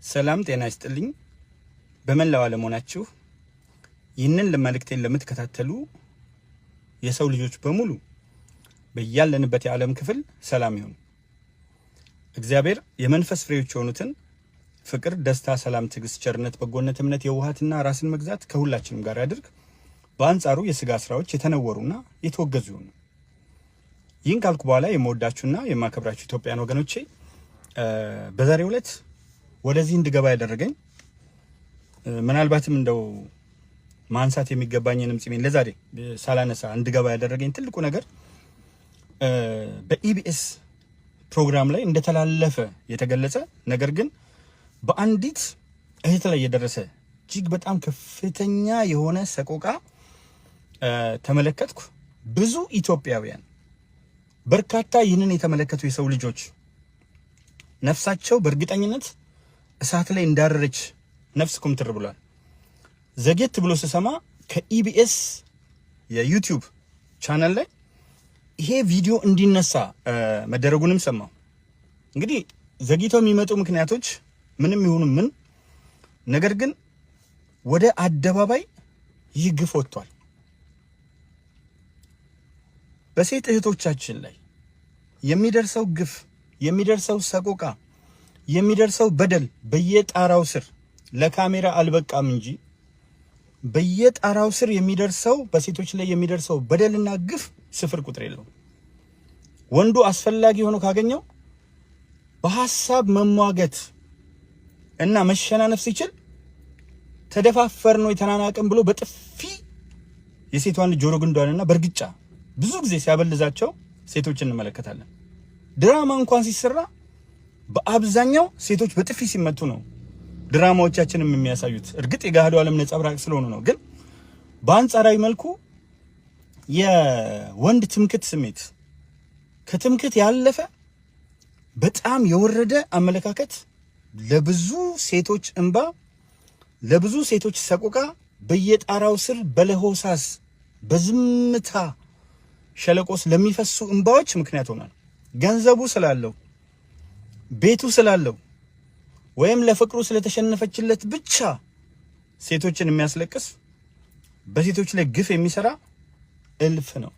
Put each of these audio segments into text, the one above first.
ሰላም ጤና ይስጥልኝ። በመላው ዓለም ሆናችሁ ይህንን ለማልክቴን ለምትከታተሉ የሰው ልጆች በሙሉ በያለንበት የዓለም ክፍል ሰላም ይሁን። እግዚአብሔር የመንፈስ ፍሬዎች የሆኑትን ፍቅር፣ ደስታ፣ ሰላም፣ ትዕግስት፣ ቸርነት፣ በጎነት፣ እምነት፣ የዋሃትና ራስን መግዛት ከሁላችንም ጋር ያድርግ። በአንጻሩ የሥጋ ስራዎች የተነወሩና የተወገዙ ይሁኑ። ይህን ካልኩ በኋላ የምወዳችሁና የማከብራችሁ ኢትዮጵያን ወገኖቼ በዛሬው ዕለት ወደዚህ እንድገባ ያደረገኝ ምናልባትም እንደው ማንሳት የሚገባኝንም ጽሜን ለዛሬ ሳላነሳ እንድገባ ያደረገኝ ትልቁ ነገር በኢቢኤስ ፕሮግራም ላይ እንደተላለፈ የተገለጸ ነገር ግን በአንዲት እህት ላይ የደረሰ እጅግ በጣም ከፍተኛ የሆነ ሰቆቃ ተመለከትኩ። ብዙ ኢትዮጵያውያን በርካታ ይህንን የተመለከቱ የሰው ልጆች ነፍሳቸው በእርግጠኝነት እሳት ላይ እንዳረረች ነፍስ ኩምትር ብሏል። ዘጌት ብሎ ስሰማ ከኢቢኤስ የዩቲዩብ ቻናል ላይ ይሄ ቪዲዮ እንዲነሳ መደረጉንም ሰማው። እንግዲህ ዘግይተው የሚመጡ ምክንያቶች ምንም ይሁኑ ምን፣ ነገር ግን ወደ አደባባይ ይህ ግፍ ወጥቷል። በሴት እህቶቻችን ላይ የሚደርሰው ግፍ፣ የሚደርሰው ሰቆቃ፣ የሚደርሰው በደል በየጣራው ስር ለካሜራ አልበቃም እንጂ በየጣራው ስር የሚደርሰው በሴቶች ላይ የሚደርሰው በደልና ግፍ ስፍር ቁጥር የለውም። ወንዱ አስፈላጊ ሆኖ ካገኘው በሐሳብ መሟገት እና መሸናነፍ ሲችል ተደፋፈር ነው የተናናቀም ብሎ በጥፊ የሴቷን ጆሮ ግንዷንና በርግጫ ብዙ ጊዜ ሲያበልዛቸው ሴቶች እንመለከታለን። ድራማ እንኳን ሲሰራ በአብዛኛው ሴቶች በጥፊ ሲመቱ ነው ድራማዎቻችንም የሚያሳዩት። እርግጥ የጋህዱ ዓለም ነጸብራቅ ስለሆኑ ነው። ግን በአንጻራዊ መልኩ የወንድ ትምክት ስሜት ከትምክት ያለፈ በጣም የወረደ አመለካከት ለብዙ ሴቶች እንባ፣ ለብዙ ሴቶች ሰቆቃ በየጣራው ስር በለሆሳስ በዝምታ ሸለቆስ ለሚፈሱ እንባዎች ምክንያት ሆኗል። ገንዘቡ ስላለው፣ ቤቱ ስላለው ወይም ለፍቅሩ ስለተሸነፈችለት ብቻ ሴቶችን የሚያስለቅስ በሴቶች ላይ ግፍ የሚሰራ እልፍ ነው።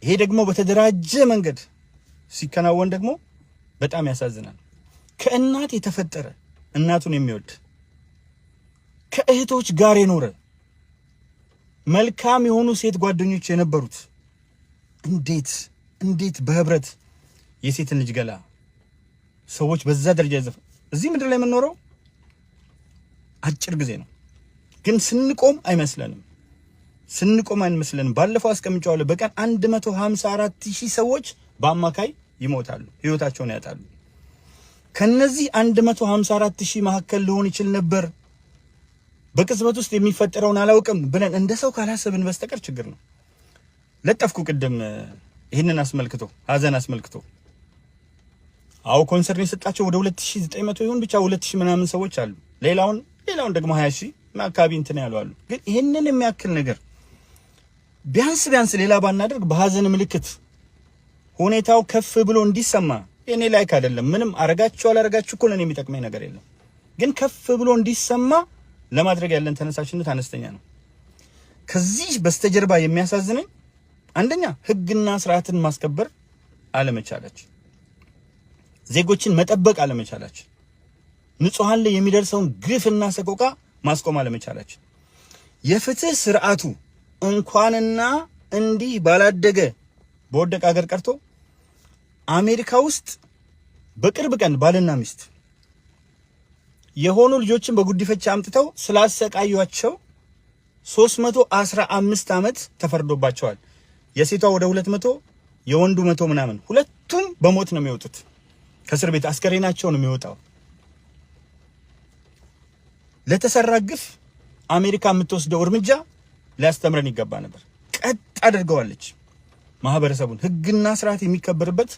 ይሄ ደግሞ በተደራጀ መንገድ ሲከናወን ደግሞ በጣም ያሳዝናል። ከእናት የተፈጠረ እናቱን የሚወድ ከእህቶች ጋር የኖረ መልካም የሆኑ ሴት ጓደኞች የነበሩት እንዴት በህብረት የሴትን ልጅ ገላ ሰዎች በዛ ደረጃ ይዘፍ። እዚህ ምድር ላይ የምንኖረው አጭር ጊዜ ነው፣ ግን ስንቆም አይመስለንም። ባለፈው አስቀምጫለሁ። በቀን 154,000 ሰዎች በአማካይ ይሞታሉ፣ ህይወታቸውን ያጣሉ። ከነዚህ 154,000 መካከል ሊሆን ይችል ነበር በቅጽበት ውስጥ የሚፈጠረውን አላውቅም ብለን እንደ ሰው ካላሰብን በስተቀር ችግር ነው። ለጠፍኩ ቅድም ይህንን አስመልክቶ ሀዘን አስመልክቶ አው ኮንሰርን የሰጣቸው ወደ 2900 ይሁን ብቻ 2000 ምናምን ሰዎች አሉ። ሌላውን ደግሞ 20,000 አካባቢ እንትን ያሉ አሉ። ግን ይሄንን የሚያክል ነገር ቢያንስ ሌላ ባናደርግ በሀዘን ምልክት ሁኔታው ከፍ ብሎ እንዲሰማ የኔ ላይክ አይደለም። ምንም አረጋችሁ አላረጋችሁ እኮ ለኔ የሚጠቅመኝ ነገር የለም። ግን ከፍ ብሎ እንዲሰማ ለማድረግ ያለን ተነሳሽነት አነስተኛ ነው። ከዚህ በስተጀርባ የሚያሳዝነኝ አንደኛ ህግና ስርዓትን ማስከበር አለመቻላችን፣ ዜጎችን መጠበቅ አለመቻላችን፣ ንጹሃን ላይ የሚደርሰውን ግፍና ሰቆቃ ማስቆም አለመቻላችን፣ የፍትህ ስርዓቱ እንኳንና እንዲህ ባላደገ በወደቀ ሀገር ቀርቶ አሜሪካ ውስጥ በቅርብ ቀን ባልና ሚስት የሆኑ ልጆችን በጉዲፈቻ አምጥተው ስላሰቃዩአቸው 315 ዓመት ተፈርዶባቸዋል። የሴቷ ወደ 200 የወንዱ 100 ምናምን፣ ሁለቱም በሞት ነው የሚወጡት። ከእስር ቤት አስከሬናቸው ነው የሚወጣው። ለተሰራ ግፍ አሜሪካ የምትወስደው እርምጃ ሊያስተምረን ይገባ ነበር። ቀጥ አድርገዋለች ማህበረሰቡን፣ ህግና ስርዓት የሚከበርበት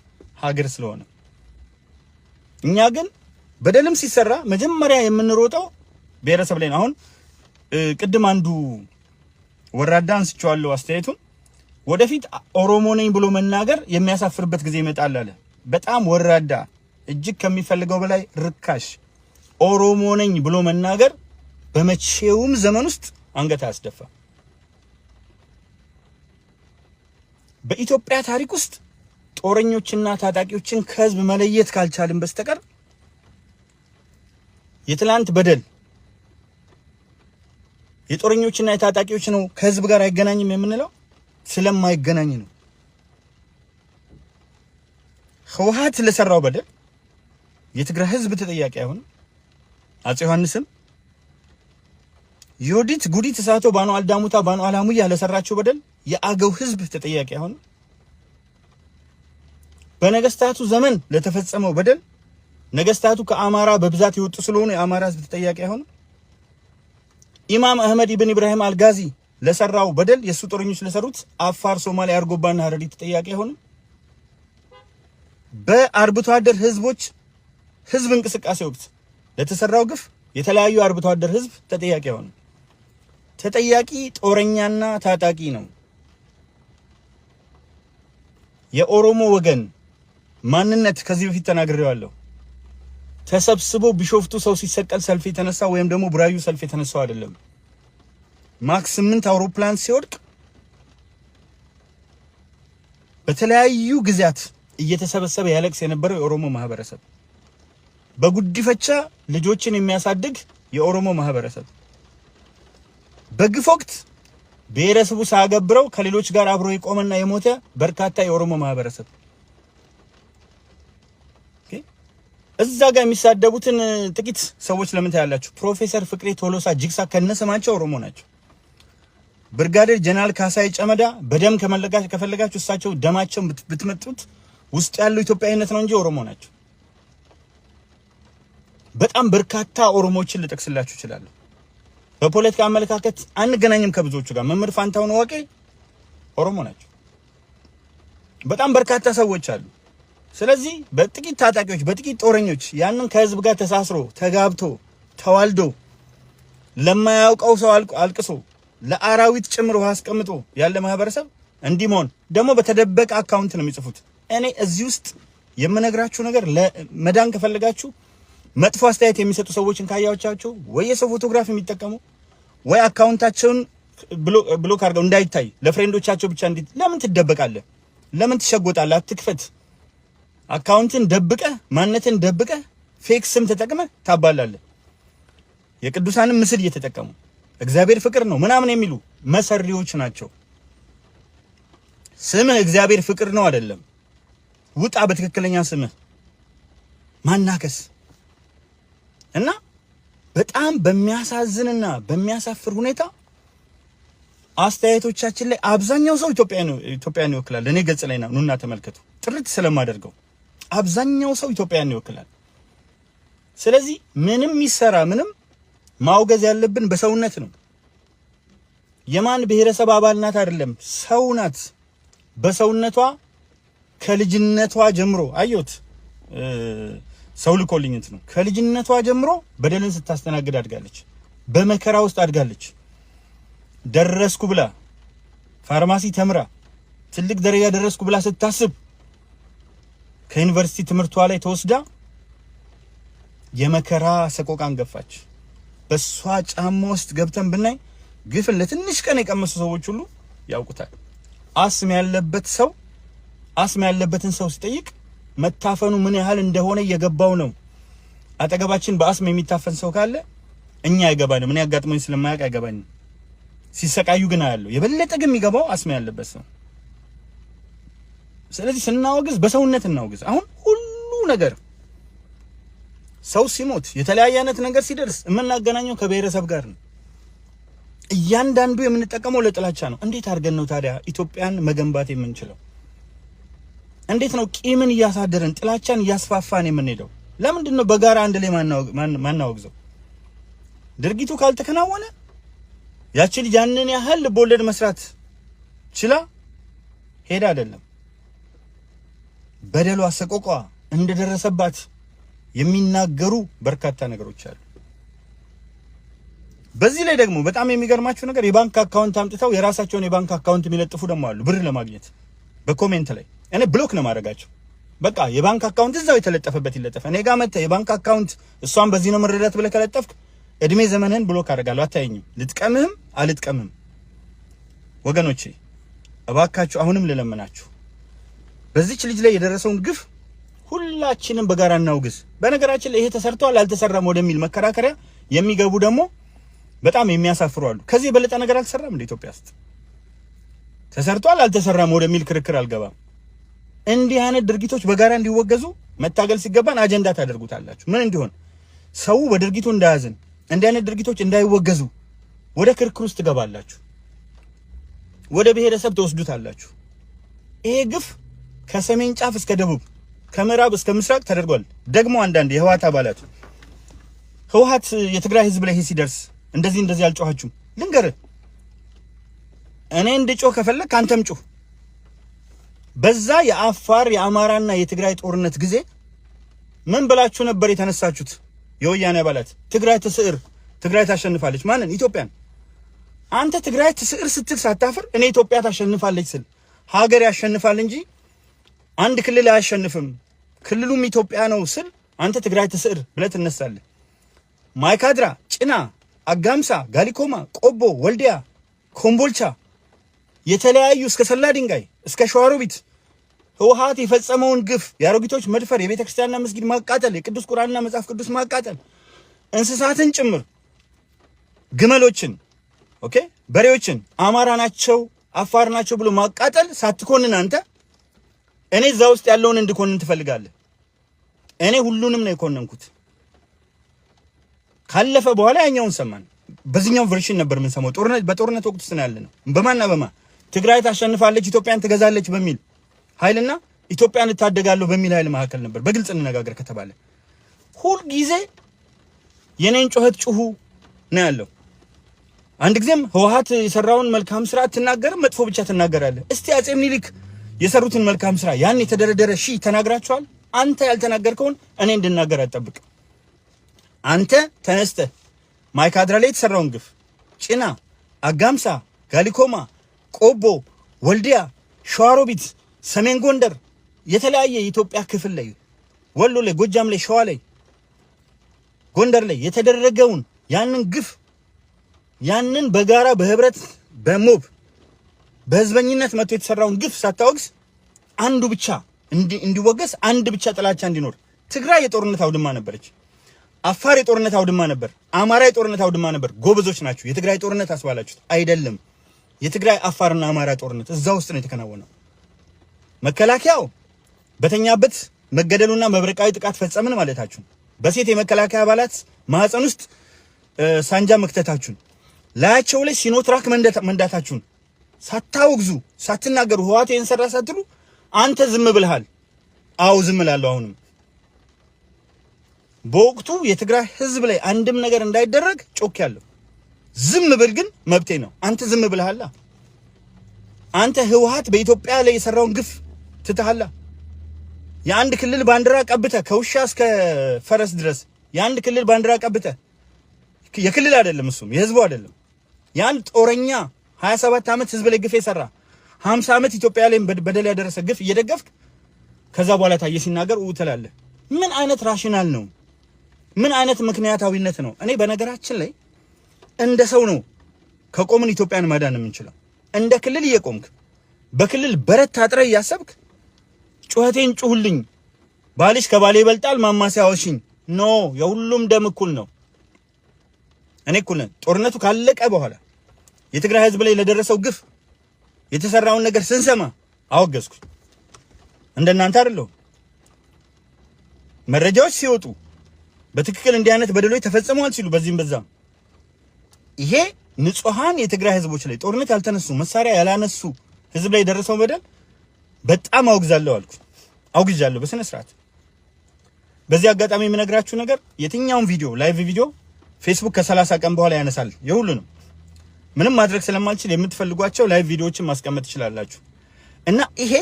ሀገር ስለሆነ። እኛ ግን በደልም ሲሰራ መጀመሪያ የምንሮጠው ብሔረሰብ ላይ ነው። አሁን ቅድም አንዱ ወራዳ አንስቼዋለሁ አስተያየቱን። ወደፊት ኦሮሞ ነኝ ብሎ መናገር የሚያሳፍርበት ጊዜ ይመጣል አለ። በጣም ወራዳ፣ እጅግ ከሚፈልገው በላይ ርካሽ ኦሮሞ ነኝ ብሎ መናገር በመቼውም ዘመን ውስጥ አንገት አያስደፋ። በኢትዮጵያ ታሪክ ውስጥ ጦረኞችና ታጣቂዎችን ከህዝብ መለየት ካልቻልን በስተቀር የትላንት በደል የጦረኞችና የታጣቂዎች ነው ከህዝብ ጋር አይገናኝም የምንለው ስለማይገናኝ ነው። ህወሓት ለሰራው በደል የትግራይ ህዝብ ተጠያቂ አይሆንም። አፄ ዮሐንስም ዮዲት ጉዲት እሳቶ ባኑ አልዳሙታ ባኑ አላሙያ ለሰራቸው በደል የአገው ህዝብ ተጠያቂ አይሆንም። በነገስታቱ ዘመን ለተፈጸመው በደል ነገስታቱ ከአማራ በብዛት የወጡ ስለሆነ የአማራ ህዝብ ተጠያቂ አይሆንም። ኢማም አህመድ ኢብን ኢብራሂም አልጋዚ ለሰራው በደል የሱ ጦረኞች ለሰሩት አፋር፣ ሶማሌ፣ አርጎባና ሀረሪ ተጠያቂ አይሆንም። በአርብቶ አደር ህዝቦች ህዝብ እንቅስቃሴ ወቅት ለተሰራው ግፍ የተለያዩ አርብቶ አደር ህዝብ ተጠያቂ አይሆንም። ተጠያቂ ጦረኛና ታጣቂ ነው። የኦሮሞ ወገን ማንነት ከዚህ በፊት ተናግሬዋለሁ። ተሰብስቦ ቢሾፍቱ ሰው ሲሰቀል ሰልፍ የተነሳ ወይም ደግሞ ቡራዩ ሰልፍ የተነሳው አይደለም። ማክስ 8 አውሮፕላን ሲወድቅ በተለያዩ ጊዜያት እየተሰበሰበ ያለቅስ የነበረው የኦሮሞ ማህበረሰብ፣ በጉዲፈቻ ልጆችን የሚያሳድግ የኦሮሞ ማህበረሰብ፣ በግፍ ወቅት ብሔረሰቡ ሳያገብረው ከሌሎች ጋር አብሮ የቆመና የሞተ በርካታ የኦሮሞ ማህበረሰብ፣ እዛ ጋር የሚሳደቡትን ጥቂት ሰዎች ለምን ታያላችሁ? ፕሮፌሰር ፍቅሬ ቶሎሳ ጅግሳ ከነስማቸው ኦሮሞ ናቸው። ብርጋዴር ጀነራል ካሳይ ጨመዳ በደም ከፈለጋችሁ እሳቸው ደማቸውን ብትመጡት ውስጥ ያለው ኢትዮጵያዊነት ነው እንጂ ኦሮሞ ናቸው። በጣም በርካታ ኦሮሞዎችን ልጠቅስላችሁ እችላለሁ። በፖለቲካ አመለካከት አንገናኝም ከብዙዎቹ ጋር። መምህር ፋንታውን ዋቄ ኦሮሞ ናቸው። በጣም በርካታ ሰዎች አሉ። ስለዚህ በጥቂት ታጣቂዎች በጥቂት ጦረኞች ያንን ከህዝብ ጋር ተሳስሮ ተጋብቶ ተዋልዶ ለማያውቀው ሰው አልቅሶ ለአራዊት ጭምር ውሃ አስቀምጦ ያለ ማህበረሰብ እንዲህ መሆን ደግሞ በተደበቀ አካውንት ነው የሚጽፉት። እኔ እዚህ ውስጥ የምነግራችሁ ነገር ለመዳን ከፈለጋችሁ መጥፎ አስተያየት የሚሰጡ ሰዎችን ካያዎቻቸው ወይ የሰው ፎቶግራፍ የሚጠቀሙ ወይ አካውንታቸውን ብሎክ አድርገው እንዳይታይ ለፍሬንዶቻቸው ብቻ እንዴት ለምን ትደበቃለህ? ለምን ትሸጎጣለህ? አትክፈት። አካውንትን ደብቀ ማንነትን ደብቀ ፌክ ስም ተጠቅመ ታባላለህ። የቅዱሳንን ምስል እየተጠቀሙ እግዚአብሔር ፍቅር ነው ምናምን የሚሉ መሰሪዎች ናቸው። ስምህ እግዚአብሔር ፍቅር ነው አይደለም። ውጣ በትክክለኛ ስምህ። ማናከስ እና በጣም በሚያሳዝንና በሚያሳፍር ሁኔታ አስተያየቶቻችን ላይ አብዛኛው ሰው ኢትዮጵያን ይወክላል። እኔ ገጽ ላይ ኑና ተመልከቱ። ጥርት ስለማደርገው አብዛኛው ሰው ኢትዮጵያን ይወክላል። ስለዚህ ምንም ይሰራ ምንም ማውገዝ ያለብን በሰውነት ነው። የማን ብሔረሰብ አባል ናት አይደለም፣ ሰው ናት። በሰውነቷ ከልጅነቷ ጀምሮ አየሁት። ሰው ልኮልኝ ነው። ከልጅነቷ ጀምሮ በደልን ስታስተናግድ አድጋለች። በመከራ ውስጥ አድጋለች። ደረስኩ ብላ ፋርማሲ ተምራ ትልቅ ደረጃ ደረስኩ ብላ ስታስብ ከዩኒቨርሲቲ ትምህርቷ ላይ ተወስዳ የመከራ ሰቆቃን ገፋች። በሷ ጫማ ውስጥ ገብተን ብናይ ግፍን ለትንሽ ቀን የቀመሱ ሰዎች ሁሉ ያውቁታል። አስም ያለበትን ሰው ሲጠይቅ መታፈኑ ምን ያህል እንደሆነ እየገባው ነው። አጠገባችን በአስም የሚታፈን ሰው ካለ እኛ አይገባንም። ምን ያጋጥመኝ ስለማያውቅ አይገባኝም። ሲሰቃዩ ግን አያለው። የበለጠ ግን የሚገባው አስም ያለበት ሰው። ስለዚህ ስናወግዝ በሰውነት እናወግዝ። አሁን ሁሉ ነገር ሰው ሲሞት የተለያየ አይነት ነገር ሲደርስ የምናገናኘው ከብሔረሰብ ጋር ነው። እያንዳንዱ የምንጠቀመው ለጥላቻ ነው። እንዴት አድርገን ነው ታዲያ ኢትዮጵያን መገንባት የምንችለው? እንዴት ነው ቂምን እያሳደረን ጥላቻን እያስፋፋን የምንሄደው? ለምንድን ነው በጋራ አንድ ላይ ማናወግዘው? ድርጊቱ ካልተከናወነ ያቺ ልጅ ያንን ያህል ልቦለድ መስራት ችላ ሄዳ አይደለም። በደሏ ሰቆቋ እንደደረሰባት የሚናገሩ በርካታ ነገሮች አሉ። በዚህ ላይ ደግሞ በጣም የሚገርማችሁ ነገር የባንክ አካውንት አምጥተው የራሳቸውን የባንክ አካውንት የሚለጥፉ ደግሞ አሉ ብር ለማግኘት በኮሜንት ላይ። እኔ ብሎክ ነው ማድረጋቸው። በቃ የባንክ አካውንት እዛው የተለጠፈበት ይለጠፈ። እኔ ጋር መጥተህ የባንክ አካውንት እሷን በዚህ ነው መረዳት ብለህ ከለጠፍክ እድሜ ዘመንህን ብሎክ አደርጋለሁ። አታየኝም። ልጥቀምህም አልጥቀምም። ወገኖቼ እባካችሁ አሁንም ልለምናችሁ በዚች ልጅ ላይ የደረሰውን ግፍ ሁላችንም በጋራ እናውግዝ። በነገራችን ላይ ይሄ ተሰርቷል አልተሰራም ወደሚል መከራከሪያ የሚገቡ ደግሞ በጣም የሚያሳፍሩ አሉ። ከዚህ የበለጠ ነገር አልተሰራም እንደ ኢትዮጵያ ውስጥ ተሰርቷል አልተሰራም ወደሚል ክርክር አልገባም። እንዲህ አይነት ድርጊቶች በጋራ እንዲወገዙ መታገል ሲገባን አጀንዳ ታደርጉታላችሁ። ምን እንዲሆን ሰው በድርጊቱ እንዳያዝን እንዲህ አይነት ድርጊቶች እንዳይወገዙ ወደ ክርክር ውስጥ ትገባላችሁ። ወደ ብሔረሰብ ተወስዱታላችሁ። ይሄ ግፍ ከሰሜን ጫፍ እስከ ደቡብ ከምዕራብ እስከ ምስራቅ ተደርጓል። ደግሞ አንዳንድ የህወሓት አባላት ህወሓት የትግራይ ህዝብ ላይ ሲደርስ እንደዚህ አልጮኻችሁም። ልንገርህ እኔ እንድጮህ ከፈለክ አንተም ጮህ። በዛ የአፋር የአማራና የትግራይ ጦርነት ጊዜ ምን ብላችሁ ነበር የተነሳችሁት? የወያኔ አባላት ትግራይ ትስዕር፣ ትግራይ ታሸንፋለች። ማንን? ኢትዮጵያን። አንተ ትግራይ ትስዕር ስትል ሳታፍር እኔ ኢትዮጵያ ታሸንፋለች ስል ሀገር ያሸንፋል እንጂ አንድ ክልል አያሸንፍም ክልሉም ኢትዮጵያ ነው ስል አንተ ትግራይ ትስዕር ብለህ ትነሳለህ። ማይካድራ፣ ጭና፣ አጋምሳ፣ ጋሊኮማ፣ ቆቦ፣ ወልዲያ፣ ኮምቦልቻ የተለያዩ እስከ ሰላ ድንጋይ እስከ ሸዋሮቢት ህወሓት የፈጸመውን ግፍ የአሮጊቶች መድፈር፣ የቤተ ክርስቲያንና መስጊድ ማቃጠል፣ የቅዱስ ቁርአንና መጽሐፍ ቅዱስ ማቃጠል፣ እንስሳትን ጭምር ግመሎችን፣ ኦኬ በሬዎችን አማራ ናቸው አፋር ናቸው ብሎ ማቃጠል ሳትኮንን አንተ እኔ እዛ ውስጥ ያለውን እንድኮንን ትፈልጋለህ። እኔ ሁሉንም ነው የኮነንኩት። ካለፈ በኋላ ያኛውን ሰማን። በዚህኛው ቨርሽን ነበር ምን ሰማው በጦርነት ወቅት ውስጥ ያለ ነው። በማና በማ ትግራይ ታሸንፋለች ኢትዮጵያን ትገዛለች በሚል ኃይልና ኢትዮጵያን እታደጋለሁ በሚል ኃይል መካከል ነበር። በግልጽ እንነጋገር ከተባለ ሁሉ ጊዜ የኔን ጮህት ጩሁ ነው ያለው። አንድ ጊዜም ህወሓት የሰራውን መልካም ስራ ትናገር መጥፎ ብቻ ትናገራለህ። እስቲ አጼ ምኒልክ የሰሩትን መልካም ስራ ያን የተደረደረ ተናግራቸዋል። አንተ ያልተናገርከውን እኔ እንድናገር አትጠብቅ። አንተ ተነስተህ ማይካድራ ላይ የተሰራውን ግፍ፣ ጭና፣ አጋምሳ፣ ጋሊኮማ፣ ቆቦ፣ ወልዲያ፣ ሸዋሮቢት፣ ሰሜን ጎንደር የተለያየ የኢትዮጵያ ክፍል ላይ ወሎ ላይ፣ ጎጃም ላይ፣ ሸዋ ላይ፣ ጎንደር ላይ የተደረገውን ያንን ግፍ ያንን በጋራ በህብረት በሞብ በህዝበኝነት መጥቶ የተሰራውን ግፍ ሳታወግዝ አንዱ ብቻ እንዲወገዝ አንድ ብቻ ጥላቻ እንዲኖር። ትግራይ የጦርነት አውድማ ነበረች። አፋር የጦርነት አውድማ ነበር። አማራ የጦርነት አውድማ ነበር። ጎበዞች ናችሁ። የትግራይ ጦርነት አስባላችሁት አይደለም። የትግራይ አፋርና አማራ ጦርነት እዛ ውስጥ ነው የተከናወነው። መከላከያው በተኛበት መገደሉና መብረቃዊ ጥቃት ፈጸምን ማለታችሁን፣ በሴት የመከላከያ አባላት ማህፀን ውስጥ ሳንጃ መክተታችሁን፣ ላያቸው ላይ ሲኖትራክ መንዳታችሁን ሳታወግዙ ሳትናገሩ ህወሓት ይሄን ሰራ ሳትሉ አንተ ዝም ብለሃል። አው ዝም እላለሁ አሁንም። በወቅቱ የትግራይ ህዝብ ላይ አንድም ነገር እንዳይደረግ ጮክ ያለው ዝም ብል ግን መብቴ ነው። አንተ ዝም ብለሃል። አንተ ህወሓት በኢትዮጵያ ላይ የሰራውን ግፍ ትተሃላ። የአንድ ክልል ባንዲራ ቀብተ ከውሻ እስከ ፈረስ ድረስ የአንድ ክልል ባንዲራ ቀብተ የክልል አይደለም እሱም የህዝቡ አይደለም የአንድ ጦረኛ 27 ዓመት ህዝብ ላይ ግፍ የሰራ 50 ዓመት ኢትዮጵያ ላይ በደል ያደረሰ ግፍ እየደገፍክ ከዛ በኋላ ታየ ሲናገር ትላለህ። ምን አይነት ራሽናል ነው? ምን አይነት ምክንያታዊነት ነው? እኔ በነገራችን ላይ እንደ ሰው ነው ከቆምን ኢትዮጵያን ማዳን የምንችለው። እንደ ክልል እየቆምክ በክልል በረት ታጥረ እያሰብክ ጩኸቴን ጩሁልኝ፣ ባልሽ ከባሌ ይበልጣል ማማሲያዎሽኝ ኖ የሁሉም ደም እኩል ነው። እኔ እኩል ነን። ጦርነቱ ካለቀ በኋላ የትግራይ ህዝብ ላይ ለደረሰው ግፍ የተሰራውን ነገር ስንሰማ አወገዝኩ። እንደናንተ አይደለም። መረጃዎች ሲወጡ በትክክል እንዲህ አይነት በደሎች ተፈጽመዋል ሲሉ በዚህም በዛም ይሄ ንጹሃን የትግራይ ህዝቦች ላይ ጦርነት ያልተነሱ መሳሪያ ያላነሱ ህዝብ ላይ የደረሰው በደል በጣም አውግዛለሁ አልኩ። አውግዛለሁ በስነ ስርዓት። በዚህ አጋጣሚ የምነግራችሁ ነገር የትኛውን ቪዲዮ ላይቭ ቪዲዮ ፌስቡክ ከ30 ቀን በኋላ ያነሳል የሁሉንም። ምንም ማድረግ ስለማልችል የምትፈልጓቸው ላይቭ ቪዲዮዎችን ማስቀመጥ ትችላላችሁ። እና ይሄ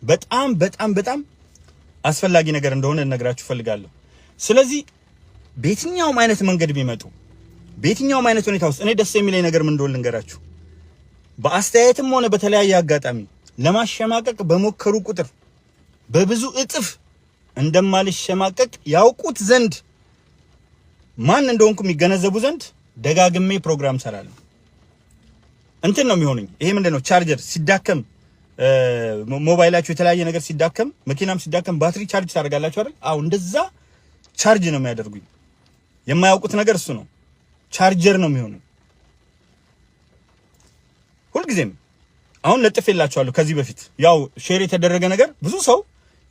በጣም በጣም በጣም አስፈላጊ ነገር እንደሆነ እነግራችሁ ፈልጋለሁ። ስለዚህ በየትኛውም አይነት መንገድ ቢመጡ በየትኛውም አይነት ሁኔታ ውስጥ እኔ ደስ የሚለኝ ነገር ምን እንደሆነ ልንገራችሁ። በአስተያየትም ሆነ በተለያየ አጋጣሚ ለማሸማቀቅ በሞከሩ ቁጥር በብዙ እጥፍ እንደማልሸማቀቅ ያውቁት ዘንድ ማን እንደሆንኩ የሚገነዘቡ ዘንድ ደጋግሜ ፕሮግራም ሰራለሁ። እንትን ነው የሚሆነኝ። ይሄ ምንድነው ቻርጀር ሲዳከም ሞባይላችሁ የተለያየ ነገር ሲዳከም መኪናም ሲዳከም ባትሪ ቻርጅ ታደርጋላችሁ አይደል? አዎ እንደዛ ቻርጅ ነው የሚያደርጉኝ። የማያውቁት ነገር እሱ ነው። ቻርጀር ነው የሚሆነው ሁልጊዜም። አሁን ለጥፌላችኋለሁ ከዚህ በፊት ያው ሼር የተደረገ ነገር ብዙ ሰው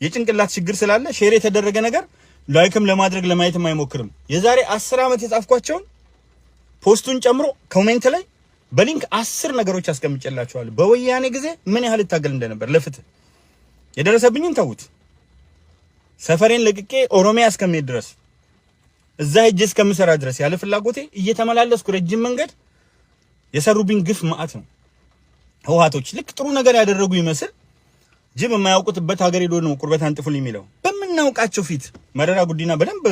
የጭንቅላት ችግር ስላለ ሼር የተደረገ ነገር ላይክም ለማድረግ ለማየትም አይሞክርም። የዛሬ 10 ዓመት የጻፍኳቸውን ፖስቱን ጨምሮ ኮሜንት ላይ በሊንክ 10 ነገሮች አስቀምጬላችኋለሁ። በወያኔ ጊዜ ምን ያህል ታገል እንደነበር ለፍትህ የደረሰብኝን ተውት። ሰፈሬን ለቅቄ ኦሮሚያ እስከምሄድ ድረስ እዛ ሄጄ እስከምሰራ ድረስ ያለ ፍላጎቴ እየተመላለስኩ ረጅም መንገድ የሰሩብኝ ግፍ ማአት ነው። ህወሓቶች ልክ ጥሩ ነገር ያደረጉ ይመስል ጅብ የማያውቁትበት ሀገር ሄዶ ነው ቁርበት አንጥፉልኝ የሚለው። በምናውቃቸው ፊት መረራ ጉዲና በደንብ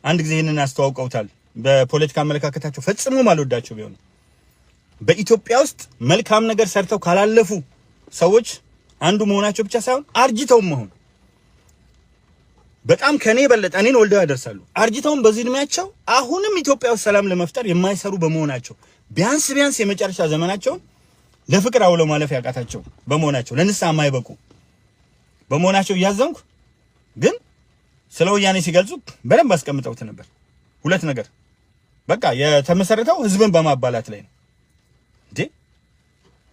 አንድ ጊዜ ይሄንን አስተዋውቀውታል። በፖለቲካ አመለካከታቸው ፈጽሞ ማልወዳቸው ቢሆን በኢትዮጵያ ውስጥ መልካም ነገር ሰርተው ካላለፉ ሰዎች አንዱ መሆናቸው ብቻ ሳይሆን አርጅተውም መሆን በጣም ከኔ በለጠ እኔን ወልደው ያደርሳሉ። አርጅተውም በዚህ እድሜያቸው አሁንም ኢትዮጵያ ውስጥ ሰላም ለመፍጠር የማይሰሩ በመሆናቸው ቢያንስ የመጨረሻ ዘመናቸውን ለፍቅር አውለው ማለፍ ያቃታቸው በመሆናቸው ለንስሐ የማይበቁ በመሆናቸው እያዘንኩ ግን ስለ ወያኔ ሲገልጹ በደንብ አስቀምጠውት ነበር። ሁለት ነገር በቃ የተመሰረተው ህዝብን በማባላት ላይ ነው እንዴ።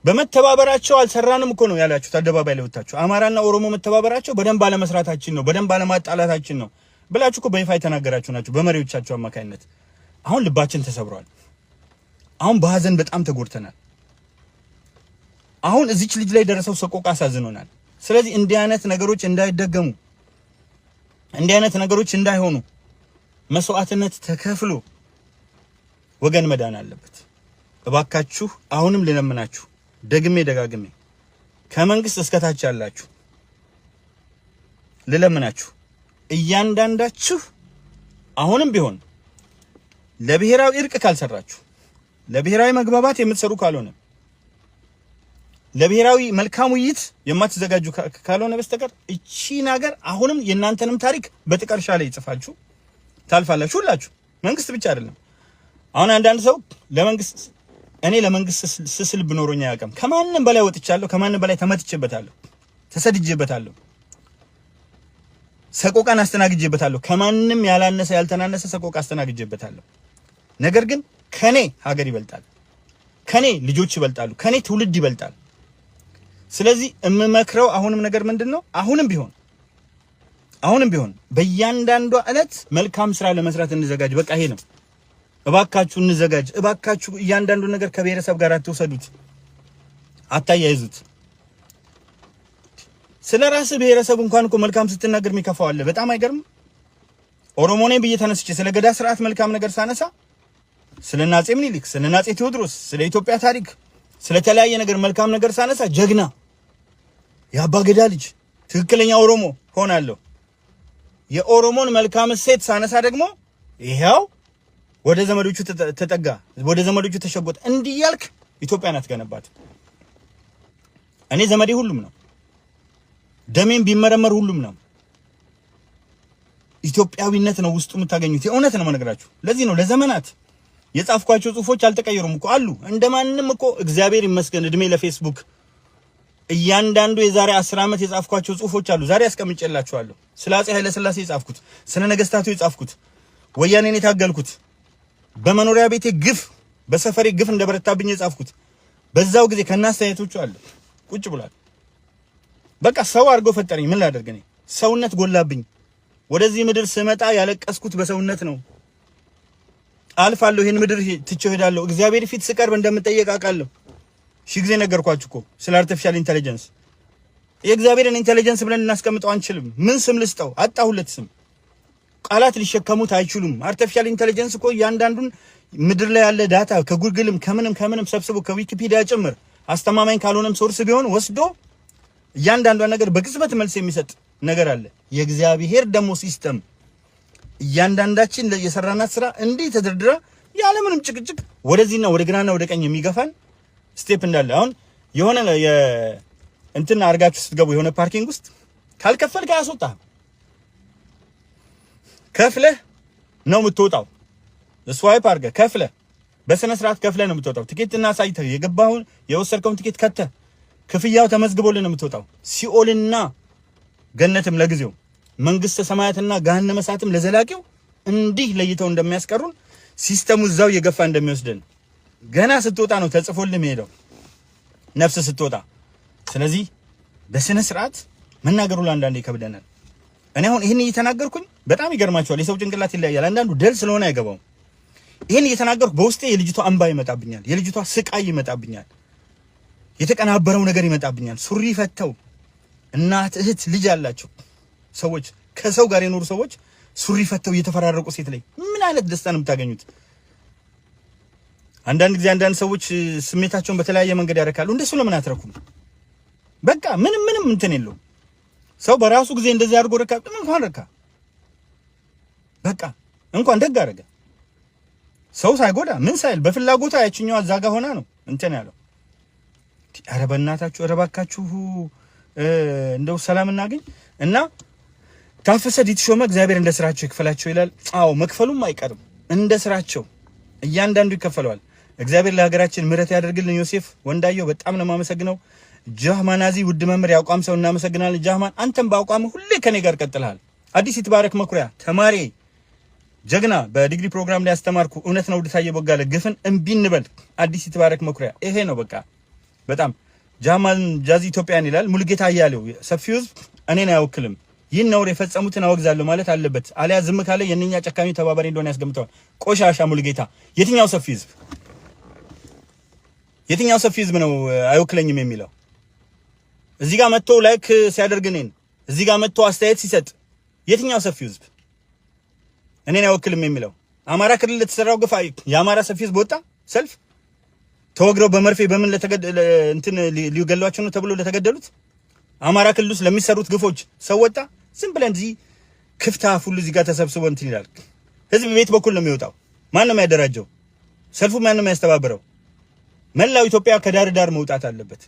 በመተባበራቸው አልሰራንም እኮ ነው ያላችሁት። አደባባይ ላይ ወጣችሁ አማራና ኦሮሞ መተባበራቸው በደንብ አለመስራታችን ነው፣ በደንብ አለማጣላታችን ነው ብላችሁ እኮ በይፋ የተናገራችሁ ናችሁ በመሪዎቻችሁ አማካኝነት። አሁን ልባችን ተሰብሯል። አሁን በሀዘን በጣም ተጎድተናል። አሁን እዚች ልጅ ላይ ደረሰው ሰቆቃ አሳዝኖናል። ስለዚህ እንዲህ አይነት ነገሮች እንዳይደገሙ፣ እንዲህ አይነት ነገሮች እንዳይሆኑ መስዋዕትነት ተከፍሎ ወገን መዳን አለበት። እባካችሁ አሁንም ልለምናችሁ ደግሜ ደጋግሜ ከመንግስት እስከታች ያላችሁ ልለምናችሁ እያንዳንዳችሁ አሁንም ቢሆን ለብሔራዊ እርቅ ካልሰራችሁ፣ ለብሔራዊ መግባባት የምትሰሩ ካልሆነ፣ ለብሔራዊ መልካም ውይይት የማትዘጋጁ ካልሆነ በስተቀር እቺ ነገር አሁንም የእናንተንም ታሪክ በጥቀርሻ ላይ ይጽፋችሁ ታልፋላችሁ። ሁላችሁ መንግስት ብቻ አይደለም። አሁን አንዳንድ ሰው እኔ ለመንግስት ስስል ብኖሮኛ ያቀም ከማንም በላይ ወጥቻለሁ፣ ከማንም በላይ ተመትቼበታለሁ፣ ተሰድጄበታለሁ፣ ሰቆቃን አስተናግጄበታለሁ፣ ከማንም ያላነሰ ያልተናነሰ ሰቆቃ አስተናግጄበታለሁ። ነገር ግን ከኔ ሀገር ይበልጣል፣ ከኔ ልጆች ይበልጣሉ፣ ከኔ ትውልድ ይበልጣል። ስለዚህ የምመክረው አሁንም ነገር ምንድነው? አሁንም ቢሆን በእያንዳንዷ ዕለት መልካም ስራ ለመስራት እንዘጋጅ። በቃ ይሄ ነው። እባካችሁ እንዘጋጅ። እባካችሁ እያንዳንዱ ነገር ከብሔረሰብ ጋር አትወሰዱት፣ አታያይዙት። ስለ ራስ ብሔረሰብ እንኳን እኮ መልካም ስትናገር የሚከፋው አለ። በጣም አይገርም? ኦሮሞ ነኝ ብዬ ተነስቼ ስለ ገዳ ስርዓት መልካም ነገር ሳነሳ፣ ስለ አፄ ምኒልክ፣ ስለ አፄ ቴዎድሮስ፣ ስለ ኢትዮጵያ ታሪክ፣ ስለ ተለያየ ነገር መልካም ነገር ሳነሳ ጀግና የአባ ገዳ ልጅ ትክክለኛ ኦሮሞ ሆናለሁ። የኦሮሞን መልካም እሴት ሳነሳ ደግሞ ይሄው ወደ ዘመዶቹ ተጠጋ፣ ወደ ዘመዶቹ ተሸጎጠ። እንዲህ ያልክ ኢትዮጵያን አትገነባት። እኔ ዘመዴ ሁሉም ነው፣ ደሜን ቢመረመር ሁሉም ነው። ኢትዮጵያዊነት ነው ውስጡ የምታገኙት። የእውነት ነው የምነግራችሁ። ለዚህ ነው ለዘመናት የጻፍኳቸው ጽሁፎች አልተቀየሩም እኮ አሉ። እንደማንም እኮ እግዚአብሔር ይመስገን እድሜ ለፌስቡክ እያንዳንዱ የዛሬ 10 ዓመት የጻፍኳቸው ጽሁፎች አሉ። ዛሬ አስቀምጬላችኋለሁ። ስለ አፄ ኃይለ ሥላሴ የጻፍኩት፣ ስለ ነገስታቱ የጻፍኩት፣ ወያኔን የታገልኩት፣ በመኖሪያ ቤቴ ግፍ በሰፈሬ ግፍ እንደበረታብኝ የጻፍኩት በዛው ጊዜ ከናስተያየቶቹ አለ ቁጭ ብሏል። በቃ ሰው አድርጎ ፈጠረኝ። ምን ላደርግ እኔ? ሰውነት ጎላብኝ። ወደዚህ ምድር ስመጣ ያለቀስኩት በሰውነት ነው። አልፋለሁ፣ ይሄን ምድር ትቼው ሄዳለሁ። እግዚአብሔር ፊት ስቀርብ እንደምጠየቅ አውቃለሁ። ሺህ ጊዜ ነገርኳችሁ እኮ ስለ አርቲፊሻል ኢንተለጀንስ። የእግዚአብሔርን ኢንተለጀንስ ብለን እናስቀምጠው አንችልም። ምን ስም ልስጠው? አጣሁለት ስም። ቃላት ሊሸከሙት አይችሉም። አርቲፊሻል ኢንተለጀንስ እኮ እያንዳንዱን ምድር ላይ ያለ ዳታ ከጉግልም ከምንም ሰብስቦ ከዊኪፒዲያ ጭምር አስተማማኝ ካልሆነም ሶርስ ቢሆን ወስዶ እያንዳንዷን ነገር በቅጽበት መልስ የሚሰጥ ነገር አለ። የእግዚአብሔር ደግሞ ሲስተም እያንዳንዳችን የሰራናት ስራ እንዲህ ተደርድራ ያለምንም ጭቅጭቅ ወደዚህና ወደ ግራና ወደ ቀኝ የሚገፋን ስቴፕ እንዳለ። አሁን የሆነ እንትን አርጋችሁ ስትገቡ የሆነ ፓርኪንግ ውስጥ ካልከፈልክ አያስወጣህም። ከፍለህ ነው የምትወጣው። ስዋይፕ አድርገህ ከፍለህ በስነ ስርዓት ከፍለህ ነው የምትወጣው። ቲኬትና ሳይተህ የገባውን የወሰድከውን ቲኬት ከተህ ክፍያው ተመዝግቦልህ ነው የምትወጣው። ሲኦልና ገነትም ለጊዜው መንግስተ ሰማያትና ገሃነመ እሳትም ለዘላቂው እንዲህ ለይተው እንደሚያስቀሩን ሲስተሙ እዛው እየገፋ እንደሚወስደን ገና ስትወጣ ነው ተጽፎልህ የሚሄደው ነፍስ ስትወጣ። ስለዚህ በስነ ስርዓት መናገሩ ለአንዳንዴ ይከብደናል። እኔ አሁን ይሄን እየተናገርኩኝ በጣም ይገርማቸዋል። የሰው ጭንቅላት ይለያያል። አንዳንዱ ደል ስለሆነ አይገባውም። ይሄን እየተናገርኩ በውስጤ የልጅቷ እንባ ይመጣብኛል፣ የልጅቷ ስቃይ ይመጣብኛል፣ የተቀናበረው ነገር ይመጣብኛል። ሱሪ ፈተው እናት እህት ልጅ ያላቸው ሰዎች ከሰው ጋር የኖሩ ሰዎች ሱሪ ፈተው እየተፈራረቁ ሴት ላይ ምን አይነት ደስታ ነው የምታገኙት? አንዳንድ ጊዜ አንዳንድ ሰዎች ስሜታቸውን በተለያየ መንገድ ያረካሉ። እንደሱ ለምን አትረኩም? በቃ ምንም እንትን የለውም። ሰው በራሱ ጊዜ እንደዚህ አድርጎ ረካ፣ እንኳን ረካ፣ በቃ እንኳን ደግ አደረገ። ሰው ሳይጎዳ ምን ሳይል በፍላጎቷ ያችኛዋ እዛ ጋር ሆና ነው እንትን ያለው። ኧረ በእናታችሁ ኧረ እባካችሁ እንደው ሰላም እናገኝ እና ታፈሰ ዲትሾመ እግዚአብሔር እንደ ስራቸው ይክፈላቸው ይላል። አዎ መክፈሉም አይቀርም፣ እንደ ስራቸው እያንዳንዱ ይከፈለዋል። እግዚአብሔር ለሀገራችን ምሕረት ያደርግልን። ዮሴፍ ወንዳየው በጣም ነው የማመሰግነው። ጃህማናዚ ውድ መምህር ያቋም ሰው እናመሰግናለን። ጃህማን አንተም በአቋም ሁሌ ከኔ ጋር ቀጥልሃል። አዲስ ይትባረክ መኩሪያ ተማሪ ጀግና በዲግሪ ፕሮግራም ላይ ያስተማርኩ እውነት ነው። ወድታየ ቦጋለ ግፍን እምቢ እንበል። አዲስ ይትባረክ መኩሪያ ይሄ ነው በቃ በጣም ጃማን ጃዚ ኢትዮጵያን ይላል። ሙልጌታ አያሌው ሰፊው ህዝብ እኔን አይወክልም፣ ይህን ነውር የፈጸሙትን አወግዛለሁ ማለት አለበት፣ አሊያ ዝም ካለ የነኛ ጨካኝ ተባባሪ እንደሆነ ያስገምተዋል። ቆሻሻ ሙልጌታ የትኛው ሰፊ ህዝብ የትኛው ሰፊ ህዝብ ነው አይወክለኝም የሚለው? እዚህ ጋር መጥቶ ላይክ ሲያደርግ እኔን እዚህ ጋር መጥቶ አስተያየት ሲሰጥ የትኛው ሰፊ ህዝብ እኔን አይወክልም የሚለው? አማራ ክልል ለተሰራው ግፍ የአማራ ሰፊ ህዝብ ወጣ ሰልፍ ተወግረው በመርፌ በምን እንትን ሊገሏቸው ነው ተብሎ ለተገደሉት አማራ ክልል ውስጥ ለሚሰሩት ግፎች ሰው ወጣ? ዝም ብለን እዚህ ክፍታ ሁሉ እዚህ ጋር ተሰብስቦ እንትን ይላል። ህዝብ ቤት በኩል ነው የሚወጣው። ማን ነው የሚያደራጀው? ሰልፉ ማን ነው የሚያስተባብረው? መላው ኢትዮጵያ ከዳር ዳር መውጣት አለበት።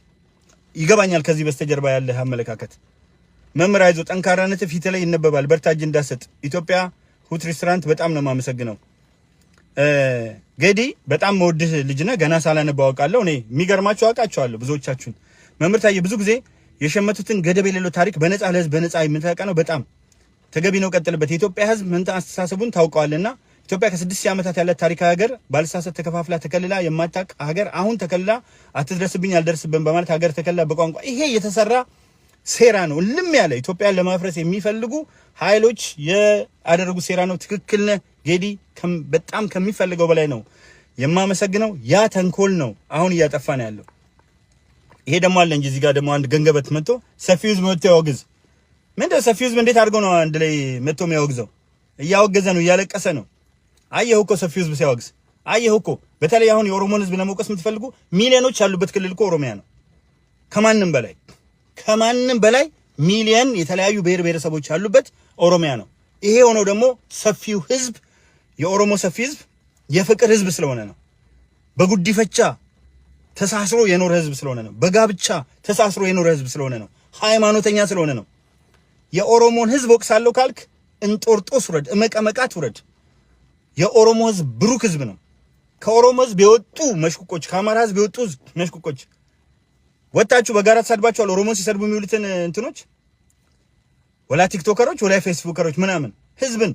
ይገባኛል ከዚህ በስተጀርባ ያለ አመለካከት። መምህር አይዞህ፣ ጠንካራነት ፊት ላይ ይነበባል። በርታ፣ እጅ እንዳሰጥ። ኢትዮጵያ ሁት ሬስቶራንት በጣም ነው የማመሰግነው። ገዲ በጣም መወድህ ልጅ ነህ። ገና ሳላነባ አውቃለሁ። እኔ የሚገርማችሁ አውቃቸዋለሁ ብዙዎቻችሁን። መምህር ታዬ ብዙ ጊዜ የሸመቱትን ገደብ የሌለው ታሪክ በነፃ ለህዝብ በነፃ የምታውቀው ነው። በጣም ተገቢ ነው። ቀጥልበት። የኢትዮጵያ ህዝብ ምን አስተሳሰቡን ታውቀዋልና ኢትዮጵያ ከ6 ዓመታት ያለ ታሪካዊ ሀገር ባልሳሳት ተከፋፍላ ተከልላ የማታውቅ ሀገር አሁን ተከልላ አትድረስብኝ አልደርስብን በማለት ሀገር ተከልላ በቋንቋ ይሄ የተሰራ ሴራ ነው። እልም ያለ ኢትዮጵያን ለማፍረስ የሚፈልጉ ኃይሎች ያደረጉት ሴራ ነው። ትክክል ነህ ጌዲ። በጣም ከሚፈልገው በላይ ነው የማመሰግነው። ያ ተንኮል ነው አሁን እያጠፋ ነው ያለው። ይሄ ደግሞ አለ እንጂ እዚህ ጋር ደግሞ አንድ ገንገበት መጥቶ ሰፊው ህዝብ መጥቶ ያወግዝ። ምንድነው ሰፊው ህዝብ እንዴት አድርገው ነው አንድ ላይ መጥቶ የሚያወግዘው? እያወገዘ ነው፣ እያለቀሰ ነው። አየሁ እኮ ሰፊው ህዝብ ሲያወግዝ አየሁ እኮ። በተለይ አሁን የኦሮሞን ህዝብ ለመውቀስ የምትፈልጉ ሚሊዮኖች ያሉበት ክልል እኮ ኦሮሚያ ነው። ከማንም በላይ ሚሊዮን የተለያዩ ብሔር ብሔረሰቦች ያሉበት ኦሮሚያ ነው። ይሄ ሆነው ደግሞ ሰፊው ህዝብ የኦሮሞ ሰፊ ህዝብ የፍቅር ህዝብ ስለሆነ ነው። በጉዲፈቻ ተሳስሮ የኖረ ህዝብ ስለሆነ ነው። በጋብቻ ተሳስሮ የኖረ ህዝብ ስለሆነ ነው። ሃይማኖተኛ ስለሆነ ነው። የኦሮሞን ህዝብ ወቅሳለሁ ካልክ እንጦርጦስ ውረድ፣ እመቀመቃት ውረድ። የኦሮሞ ህዝብ ብሩክ ህዝብ ነው። ከኦሮሞ ህዝብ የወጡ መሽቁቆች፣ ከአማራ ህዝብ የወጡ መሽቁቆች ወጣችሁ በጋራ ተሳድባችኋል። ኦሮሞን ሲሰድቡ የሚውሉትን እንትኖች ወላ ቲክቶከሮች ወላ ፌስቡከሮች ምናምን ህዝብን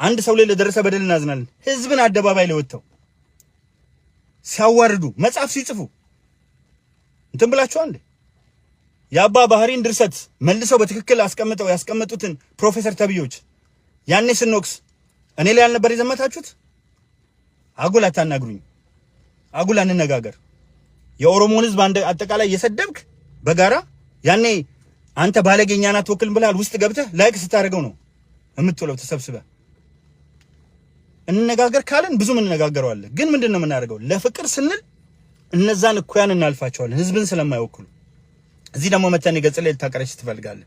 አንድ ሰው ላይ ለደረሰ በደል እናዝናለን። ህዝብን አደባባይ ላይ ወጥተው ሲያዋርዱ መጽሐፍ ሲጽፉ እንትን ብላችሁ አንዴ የአባ ባህሪን ድርሰት መልሰው በትክክል አስቀምጠው ያስቀመጡትን ፕሮፌሰር ተብዮች ያኔ ስንወቅስ እኔ ላይ ያልነበር የዘመታችሁት? አጉል አታናግሩኝ፣ አጉል አንነጋገር። የኦሮሞን ህዝብ አጠቃላይ እየሰደብክ በጋራ ያኔ አንተ ባለጌኛና ተወክልን ብለሃል። ውስጥ ገብተህ ላይክ ስታደርገው ነው የምትውለው ተሰብስበህ። እንነጋገር ካለን ብዙ እንነጋገረዋለን። ግን ምንድነው የምናደርገው? ለፍቅር ስንል እነዛን እኩያን እናልፋቸዋለን፣ ህዝብን ስለማይወክሉ። እዚህ ደግሞ መተን ገጽ ላይ ልታቀረች ትፈልጋለህ።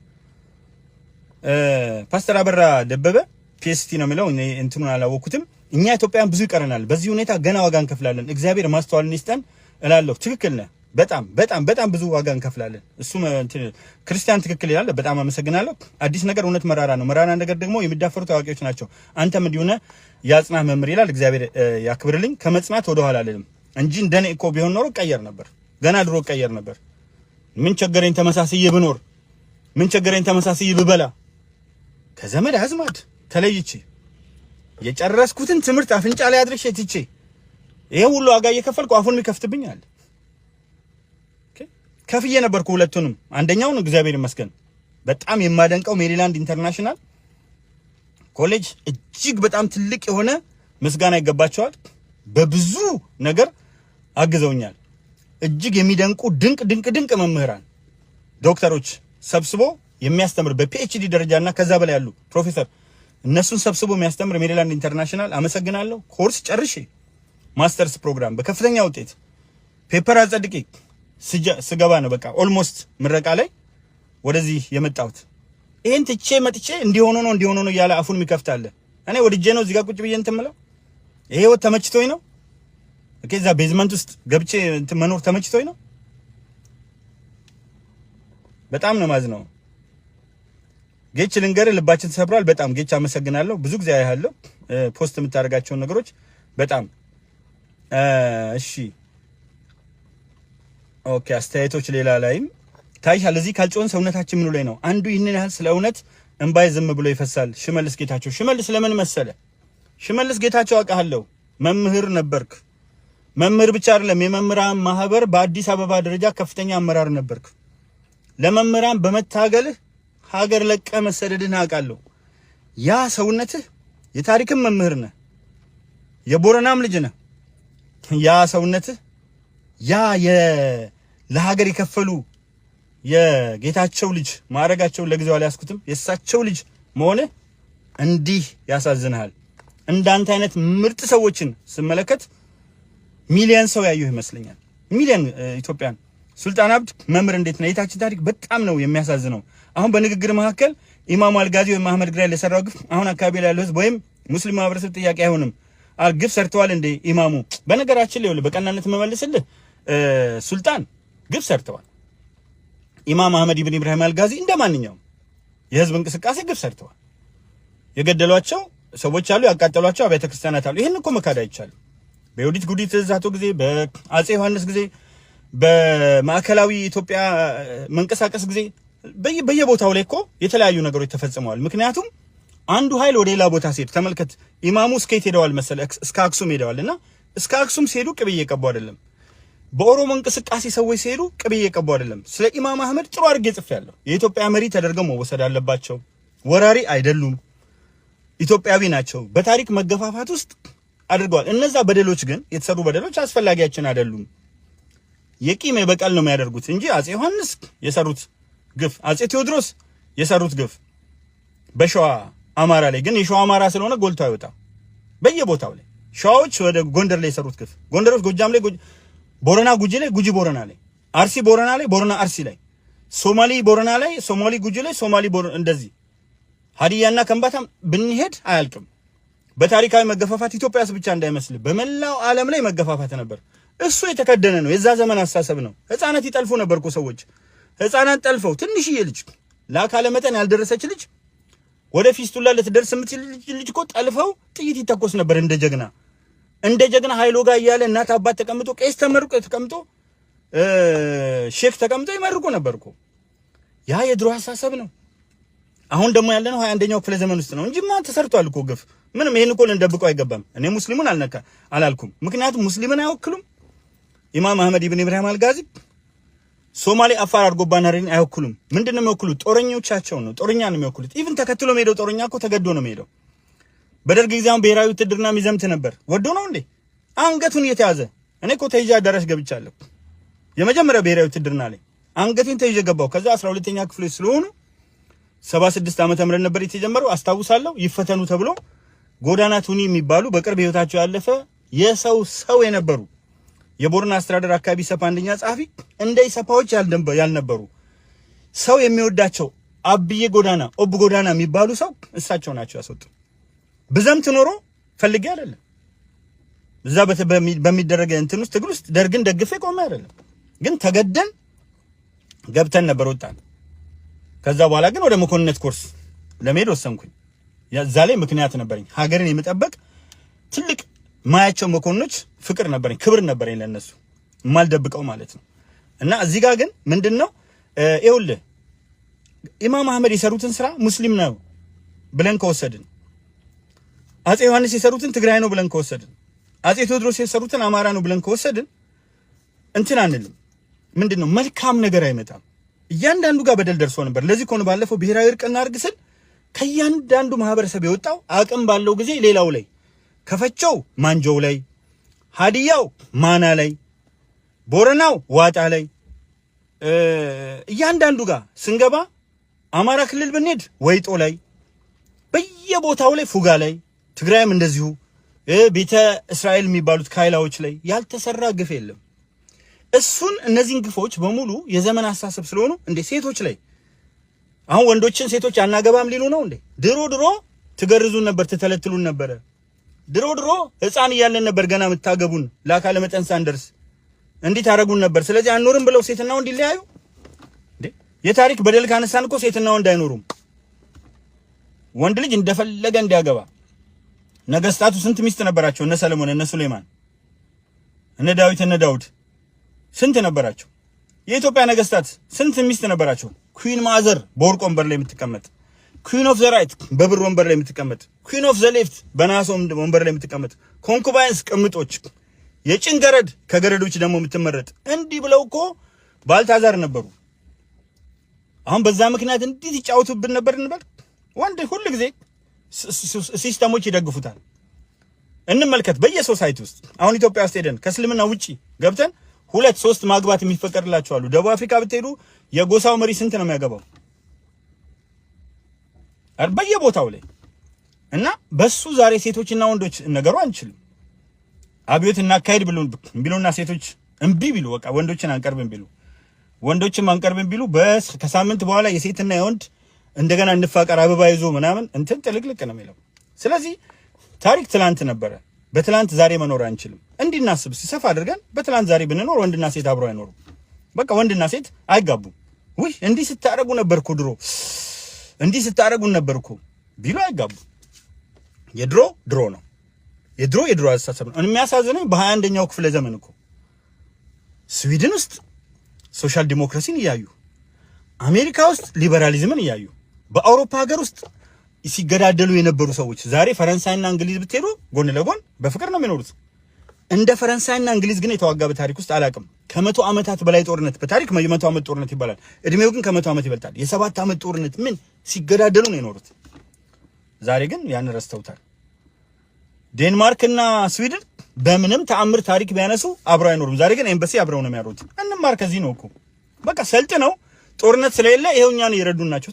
ፓስተር አበራ ደበበ ፒኤስቲ ነው የሚለው፣ እኔ እንትኑን አላወኩትም። እኛ ኢትዮጵያን ብዙ ይቀረናል። በዚህ ሁኔታ ገና ዋጋ እንከፍላለን። እግዚአብሔር ማስተዋልን ይስጠን እላለሁ። ትክክል ነህ። በጣም በጣም በጣም ብዙ ዋጋ እንከፍላለን። እሱ ክርስቲያን ትክክል ይላል። በጣም አመሰግናለሁ። አዲስ ነገር እውነት መራራ ነው። መራራ ነገር ደግሞ የሚዳፈሩ ታዋቂዎች ናቸው። አንተም እንዲሆነ ያጽናህ መምህር ይላል። እግዚአብሔር ያክብርልኝ። ከመጽናት ወደ ኋላ አልልም እንጂ እንደኔ እኮ ቢሆን ኖሮ ቀየር ነበር። ገና ድሮ ቀየር ነበር። ምን ቸገረኝ ተመሳስዬ ብኖር፣ ምን ቸገረኝ ተመሳስዬ ብበላ፣ ከዘመድ አዝማድ ተለይቼ የጨረስኩትን ትምህርት አፍንጫ ላይ አድርሼ ትቼ ይሄ ሁሉ ዋጋ እየከፈልኩ አፉን የሚከፍትብኛል። ከፍዬ ነበርኩ ሁለቱንም። አንደኛውን እግዚአብሔር ይመስገን በጣም የማደንቀው ሜሪላንድ ኢንተርናሽናል ኮሌጅ እጅግ በጣም ትልቅ የሆነ ምስጋና ይገባቸዋል። በብዙ ነገር አግዘውኛል። እጅግ የሚደንቁ ድንቅ ድንቅ ድንቅ መምህራን ዶክተሮች ሰብስቦ የሚያስተምር በፒኤችዲ ደረጃና ከዛ በላይ ያሉ ፕሮፌሰር እነሱን ሰብስቦ የሚያስተምር ሜሪላንድ ኢንተርናሽናል አመሰግናለሁ። ኮርስ ጨርሼ ማስተርስ ፕሮግራም በከፍተኛ ውጤት ፔፐር አጸድቄ ስገባ ነው በቃ ኦልሞስት ምረቃ ላይ ወደዚህ የመጣሁት። ይሄን ትቼ መጥቼ እንዲሆኑ ነው እያለ አፉን የሚከፍታለ። እኔ ወድጄ ነው እዚህ ጋር ቁጭ ብዬ እንትን የምለው። ይሄ ወጥ ተመችቶኝ ነው። ኦኬ እዛ ቤዝመንት ውስጥ ገብቼ እንትን መኖር ተመችቶኝ ነው። በጣም ነው ማዝነው። ጌች ልንገርህ ልባችን ተሰብሯል። በጣም ጌች አመሰግናለሁ። ብዙ ጊዜ አያለሁ ፖስት የምታደርጋቸውን ነገሮች በጣም እሺ ኦኬ። አስተያየቶች ሌላ ላይም ታይሻል። እዚህ ካልጮን ሰውነታችን ምኑ ላይ ነው? አንዱ ይህንን ያህል ስለ እውነት እንባይ ዝም ብሎ ይፈሳል። ሽመልስ ጌታቸው። ሽመልስ ለምን መሰለ? ሽመልስ ጌታቸው አውቃለሁ። መምህር ነበርክ። መምህር ብቻ አይደለም የመምህራን ማህበር በአዲስ አበባ ደረጃ ከፍተኛ አመራር ነበርክ። ለመምህራን በመታገልህ ሀገር ለቀ መሰደድን አውቃለሁ። ያ ሰውነትህ የታሪክም መምህር ነህ፣ የቦረናም ልጅ ነህ። ያ ሰውነትህ ያ ለሀገር የከፈሉ የጌታቸው ልጅ ማዕረጋቸውን ለጊዜው አልያዝኩትም የእሳቸው ልጅ መሆንህ እንዲህ ያሳዝንሃል። እንዳንተ አይነት ምርጥ ሰዎችን ስመለከት ሚሊዮን ሰው ያየሁ ይመስለኛል። ሚሊዮን ኢትዮጵያን። ሱልጣን አብድ መምህር እንዴት ነው? የታችን ታሪክ በጣም ነው የሚያሳዝነው። አሁን በንግግር መካከል ኢማሙ አልጋዚ ወይም አህመድ ግራይ ለሰራው ግፍ አሁን አካባቢ ላይ ያለው ህዝብ ወይም ሙስሊም ማህበረሰብ ጥያቄ አይሆንም። ግፍ ሰርተዋል እንዴ ኢማሙ? በነገራችን ላይ በቀናነት መመልስልህ ሱልጣን ግፍ ሰርተዋል። ኢማም አህመድ ኢብን ኢብራሂም አልጋዚ እንደማንኛውም የህዝብ እንቅስቃሴ ግፍ ሰርተዋል። የገደሏቸው ሰዎች አሉ፣ ያቃጠሏቸው አብያተ ክርስቲያናት አሉ። ይሄን እኮ መካድ አይቻልም። በዮዲት ጉዲት ትእዛቶ ጊዜ፣ በአጼ ዮሐንስ ጊዜ፣ በማዕከላዊ ኢትዮጵያ መንቀሳቀስ ጊዜ በየቦታው ላይ እኮ የተለያዩ ነገሮች ተፈጽመዋል። ምክንያቱም አንዱ ኃይል ወደ ሌላ ቦታ ሲሄድ ተመልከት። ኢማሙ እስከ ሄደዋል መሰለ? እስከ አክሱም ሄደዋልና እስከ አክሱም ሲሄዱ ቅቤ እየቀቡ አይደለም። በኦሮሞ እንቅስቃሴ ሰዎች ሲሄዱ ቅቤ እየቀቡ አይደለም። ስለ ኢማም አህመድ ጥሩ አድርጌ ጽፌያለሁ። የኢትዮጵያ መሪ ተደርገው መወሰድ አለባቸው። ወራሪ አይደሉም፣ ኢትዮጵያዊ ናቸው። በታሪክ መገፋፋት ውስጥ አድርገዋል። እነዛ በደሎች ግን የተሰሩ በደሎች አስፈላጊያችን አይደሉም። የቂም የበቀል ነው የሚያደርጉት እንጂ አጼ ዮሐንስ የሰሩት ግፍ፣ አጼ ቴዎድሮስ የሰሩት ግፍ በሸዋ አማራ ላይ ግን የሸዋ አማራ ስለሆነ ጎልቶ አይወጣም። በየቦታው ላይ ሸዋዎች ወደ ጎንደር ላይ የሰሩት ግፍ፣ ጎንደሮች ጎጃም ላይ፣ ቦረና ጉጂ ላይ፣ ጉጂ ቦረና ላይ፣ አርሲ ቦረና ላይ፣ ቦረና አርሲ ላይ፣ ሶማሊ ቦረና ላይ፣ ሶማሊ ጉጂ ላይ፣ ሶማሊ ቦረና እንደዚህ ሀዲያና ከምባታም ብንሄድ አያልቅም። በታሪካዊ መገፋፋት ኢትዮጵያስ ብቻ እንዳይመስል በመላው ዓለም ላይ መገፋፋት ነበር። እሱ የተከደነ ነው። የዛ ዘመን አስተሳሰብ ነው። ህፃናት ይጠልፉ ነበርኩ ሰዎች። ህፃናት ጠልፈው ትንሽዬ ልጅ ለአካለ መጠን ያልደረሰች ልጅ ወደ ፊስቱላ ልትደርስ የምትችል ልጅ እኮ ጠልፈው ጥይት ይተኮስ ነበር። እንደ ጀግና ኃይሎ ጋር እያለ እናት አባት ተቀምጦ ቄስ ተመርቆ ተቀምጦ ሼክ ተቀምጦ ይመርቁ ነበርኩ። ያ የድሮ አስተሳሰብ ነው። አሁን ደግሞ ያለነው 21ኛው ክፍለ ዘመን ውስጥ ነው እንጂማ ተሰርቷል እኮ ግፍ። ምንም ይሄን እኮ ልንደብቀው አይገባም። እኔ ሙስሊሙን አላልኩም፣ ምክንያቱም ሙስሊምን አይወክሉም። ኢማም አህመድ ኢብን ኢብራሂም አልጋዚ ሶማሌ፣ አፋር፣ አርጎባና ሀረሪን አይወክሉም። ምንድነው የሚወክሉት? ጦረኞቻቸው ነው። ጦረኛ ነው የሚወክሉት። ኢቭን ተከትሎ ሄደው ጦረኛ እኮ ተገዶ ነው ሄደው። በደርግ ጊዜ አሁን ብሔራዊ ውትድርና የሚዘምት ነበር። ወዶ ነው እንዴ? አንገቱን እየተያዘ እኔ እኮ ተይዤ አዳራሽ ገብቻለሁ። የመጀመሪያ ብሔራዊ ውትድርና ላይ አንገቴን ተይዤ ገባው። ከዛ 12ኛ ክፍል ስለሆኑ 76 ዓመተ ምህረት ነበር የተጀመረው አስታውሳለሁ። ይፈተኑ ተብሎ ጎዳና ቱኒ የሚባሉ በቅርብ ህይወታቸው ያለፈ ሰው የነበሩ የቦረና አስተዳደር አካባቢ ኢሰፓ አንደኛ ጸሐፊ እንደ ኢሰፓዎች ያልነበሩ ሰው የሚወዳቸው አብዬ ጎዳና፣ ኦብ ጎዳና የሚባሉ ሰው እሳቸው ናቸው ያስወጡ። ብዘምት ኖሮ ፈልጌ አይደለም። እዛ በሚደረገ እንትን ውስጥ ትግል ውስጥ ደርግን ደግፌ ቆሜ አይደለም። ግን ተገደን ገብተን ነበር ወጣን። ከዛ በኋላ ግን ወደ መኮንነት ኮርስ ለመሄድ ወሰንኩኝ። ያዛ ላይ ምክንያት ነበረኝ። ሀገርን የመጠበቅ ትልቅ ማያቸው መኮንኖች ፍቅር ነበረኝ፣ ክብር ነበረኝ ለነሱ የማልደብቀው ማለት ነው። እና እዚህ ጋር ግን ምንድነው ይኸውልህ ኢማም አህመድ የሰሩትን ስራ ሙስሊም ነው ብለን ከወሰድን፣ አጼ ዮሐንስ የሰሩትን ትግራይ ነው ብለን ከወሰድን፣ አጼ ቴዎድሮስ የሰሩትን አማራ ነው ብለን ከወሰድን እንትን አንልም። ምንድነው መልካም ነገር አይመጣም። እያንዳንዱ ጋር በደል ደርሶ ነበር። ለዚህ ኮን ባለፈው ብሔራዊ እርቅና አርግ ስል ከእያንዳንዱ ማህበረሰብ የወጣው አቅም ባለው ጊዜ ሌላው ላይ ከፈቸው ማንጆው ላይ፣ ሀዲያው ማና ላይ፣ ቦረናው ዋጣ ላይ እያንዳንዱ ጋር ስንገባ አማራ ክልል ብንሄድ ወይጦ ላይ በየቦታው ላይ ፉጋ ላይ፣ ትግራይም እንደዚሁ ቤተ እስራኤል የሚባሉት ካይላዎች ላይ ያልተሰራ ግፍ የለም። እሱን እነዚህን ግፎች በሙሉ የዘመን አስተሳሰብ ስለሆኑ እንደ ሴቶች ላይ አሁን ወንዶችን ሴቶች አናገባም ሊሉ ነው እንዴ? ድሮ ትገርዙን ነበር፣ ትተለትሉን ነበር። ድሮ ህፃን እያለን ነበር ገና የምታገቡን ለአካለ መጠን ሳንደርስ እንዲህ ታረጉን ነበር። ስለዚህ አንኖርም ብለው ሴትና ወንድ ይለያዩ እንዴ? የታሪክ በደል ካነሳን እኮ ሴትና ወንድ አይኖሩም። ወንድ ልጅ እንደፈለገ እንዲያገባ። ነገስታቱ ስንት ሚስት ነበራቸው? እነ ሰለሞን፣ እነ ሱሌማን፣ እነ ዳዊት፣ እነ ዳውድ ስንት ነበራቸው? የኢትዮጵያ ነገስታት ስንት ሚስት ነበራቸው? ኩዊን ማዘር በወርቅ ወንበር ላይ የምትቀመጥ፣ ኩዊን ኦፍ ዘ ራይት በብር ወንበር ላይ የምትቀመጥ፣ ኩዊን ኦፍ ዘ ሌፍት በናስ ወንበር ላይ የምትቀመጥ፣ ኮንኩባይንስ ቅምጦች፣ የጭንገረድ ከገረዶች ደግሞ የምትመረጥ። እንዲህ ብለው እኮ ባልታዛር ነበሩ። አሁን በዛ ምክንያት እንዲህ ይጫወቱብን ነበር እንበል። ወንድ ሁሉ ጊዜ ሲስተሞች ይደግፉታል። እንመልከት በየሶሳይቲ ውስጥ አሁን ኢትዮጵያ ውስጥ ሄደን ከእስልምና ውጪ ገብተን 2-3 ማግባት የሚፈቀድላቸው አሉ። ደቡብ አፍሪካ ብትሄዱ የጎሳው መሪ ስንት ነው የሚያገባው? በየቦታው ላይ እና በሱ ዛሬ ሴቶችና ወንዶች ነገሩ አንችልም። አብዮት እናካሄድ ቢሉና ሴቶች እምቢ ቢሉ በቃ ወንዶችን አንቀርብም ቢሉ ወንዶችም አንቀርብም ቢሉ ከሳምንት በኋላ የሴትና የወንድ እንደገና እንፋቀር አበባ ይዞ ምናምን እንትን ጥልቅልቅ ነው የሚለው። ስለዚህ ታሪክ ትላንት ነበረ። በትላንት ዛሬ መኖር አንችልም። እንዲናስብ ሲሰፋ አድርገን በትላንት ዛሬ ብንኖር ወንድና ሴት አብረው አይኖሩም። በቃ ወንድና ሴት አይጋቡም። ውይ እንዲህ ስታረጉ ነበርኩ ድሮ እንዲህ ስታረጉ ነበርኩ ቢሉ አይጋቡም። የድሮ ነው። የድሮ አስተሳሰብ ነው። የሚያሳዝነኝ በ21ኛው ክፍለ ዘመን እኮ ስዊድን ውስጥ ሶሻል ዲሞክራሲን እያዩ፣ አሜሪካ ውስጥ ሊበራሊዝምን እያዩ፣ በአውሮፓ ሀገር ውስጥ ሲገዳደሉ የነበሩ ሰዎች ዛሬ ፈረንሳይና እንግሊዝ ብትሄዱ ጎን ለጎን በፍቅር ነው የሚኖሩት። እንደ ፈረንሳይና እንግሊዝ ግን የተዋጋ በታሪክ ውስጥ አላውቅም። ከ100 ዓመታት በላይ ጦርነት በታሪክ 100 ዓመት ጦርነት ይባላል። እድሜው ግን ከ100 ዓመት ይበልጣል። የ7 ዓመት ጦርነት ምን ሲገዳደሉ ነው የኖሩት። ዛሬ ግን ያን ረስተውታል። ዴንማርክ እና ስዊድን በምንም ተአምር ታሪክ ቢያነሱ አብረው አይኖሩም። ዛሬ ግን ኤምባሲ አብረው ነው የሚያሩት። እንማር ከዚህ ነው እኮ በቃ ሰልጥነው ጦርነት ስለሌለ ይሄው እኛን እየረዱን ናቸው።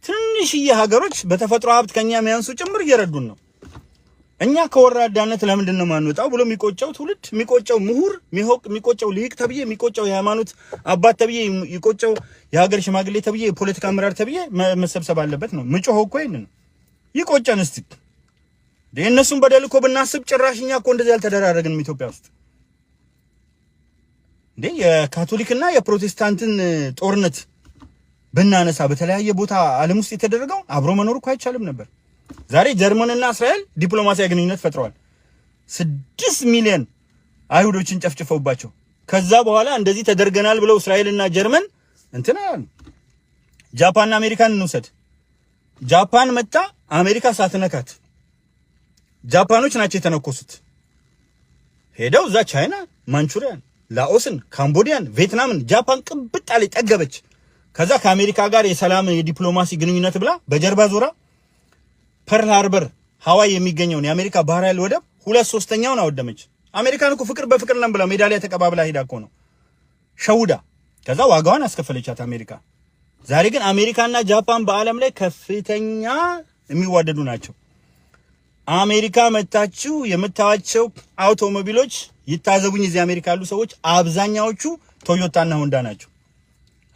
ትንንሽዬ ሀገሮች በተፈጥሮ ሀብት ከኛ የሚያንሱ ጭምር እየረዱን ነው። እኛ ከወራዳነት ለምንድን ነው ማንወጣው ብሎ የሚቆጨው ትውልድ፣ የሚቆጨው ምሁር፣ የሚቆጨው ሊቅ ተብዬ፣ የሚቆጨው የሃይማኖት አባት ተብዬ፣ የሚቆጨው የሀገር ሽማግሌ ተብዬ፣ የፖለቲካ አመራር ተብዬ መሰብሰብ አለበት ነው ምጮህ እኮ ይሄን ነው። ይቆጨን እስቲ እነሱን በደል እኮ ብናስብ ጭራሽ እኛ እኮ እንደዚህ ያልተደራረግንም ኢትዮጵያ ውስጥ እንዴ የካቶሊክና የፕሮቴስታንትን ጦርነት ብናነሳ በተለያየ ቦታ ዓለም ውስጥ የተደረገው አብሮ መኖር እኮ አይቻልም ነበር። ዛሬ ጀርመንና እስራኤል ዲፕሎማሲያዊ ግንኙነት ፈጥረዋል። 6 ሚሊዮን አይሁዶችን ጨፍጭፈውባቸው ከዛ በኋላ እንደዚህ ተደርገናል ብለው እስራኤልና ጀርመን እንትና ጃፓንና አሜሪካን እንውሰድ። ጃፓን መጣ አሜሪካ ሳትነካት ጃፓኖች ናቸው የተነኮሱት። ሄደው እዛ ቻይና፣ ማንቹሪያን፣ ላኦስን፣ ካምቦዲያን፣ ቪየትናምን ጃፓን ቅብጥ አለ ጠገበች። ከዛ ከአሜሪካ ጋር የሰላም የዲፕሎማሲ ግንኙነት ብላ በጀርባ ዞራ ፐርል ሃርበር ሃዋይ የሚገኘውን የአሜሪካ ባህር ኃይል ወደብ 2/3ኛውን አወደመች። አሜሪካን እኮ ፍቅር በፍቅር ነን ብላ ሜዳሊያ ተቀባብላ ሄዳ እኮ ነው ሸውዳ። ከዛ ዋጋዋን አስከፈለቻት አሜሪካ። ዛሬ ግን አሜሪካና ጃፓን በዓለም ላይ ከፍተኛ የሚዋደዱ ናቸው። አሜሪካ መታችሁ የምታዋቸው አውቶሞቢሎች ይታዘቡኝ፣ እዚህ አሜሪካ ያሉ ሰዎች አብዛኛዎቹ ቶዮታና ሆንዳ ናቸው።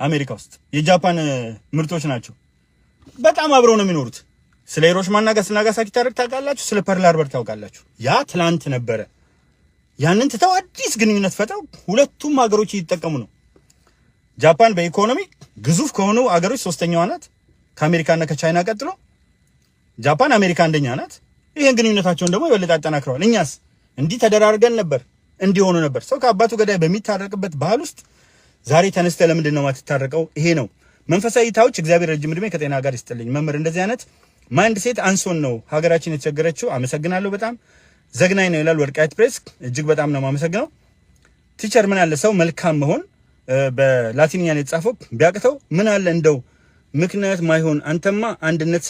አሜሪካ ውስጥ የጃፓን ምርቶች ናቸው። በጣም አብረው ነው የሚኖሩት። ስለ ሂሮሺማና ናጋሳኪ ታሪክ ታውቃላችሁ? ስለ ፐርል ሃርበር ታውቃላችሁ? ያ ትላንት ነበረ። ያንን ትተው አዲስ ግንኙነት ፈጥረው ሁለቱም ሀገሮች እየተጠቀሙ ነው። ጃፓን በኢኮኖሚ ግዙፍ ከሆኑ ሀገሮች ሶስተኛዋ ናት ከአሜሪካና ከቻይና ቀጥሎ። ጃፓን አሜሪካ አንደኛ ናት። ይሄን ግንኙነታቸውን ደግሞ የበለጠ አጠናክረዋል። እኛስ እንዲህ ተደራርገን ነበር እንዲሆኑ ነበር። ሰው ከአባቱ ገዳይ በሚታረቅበት ባህል ውስጥ ዛሬ ተነስተ ለምንድን ነው የማትታረቀው? ይሄ ነው መንፈሳዊ ታዎች። እግዚአብሔር ረጅም ዕድሜ ከጤና ጋር ይስጥልኝ። መምህር እንደዚህ አይነት ማይንድ ሴት አንሶን ነው ሀገራችን የተቸገረችው። አመሰግናለሁ። በጣም ዘግናኝ ነው ይላል ወልቃይት ፕሬስ። እጅግ በጣም ነው የማመሰግነው። ቲቸር ምን አለ ሰው መልካም መሆን በላቲንኛ ነው የተጻፈው ቢያቅተው ምን አለ እንደው ምክንያት ማይሆን አንተማ አንድነት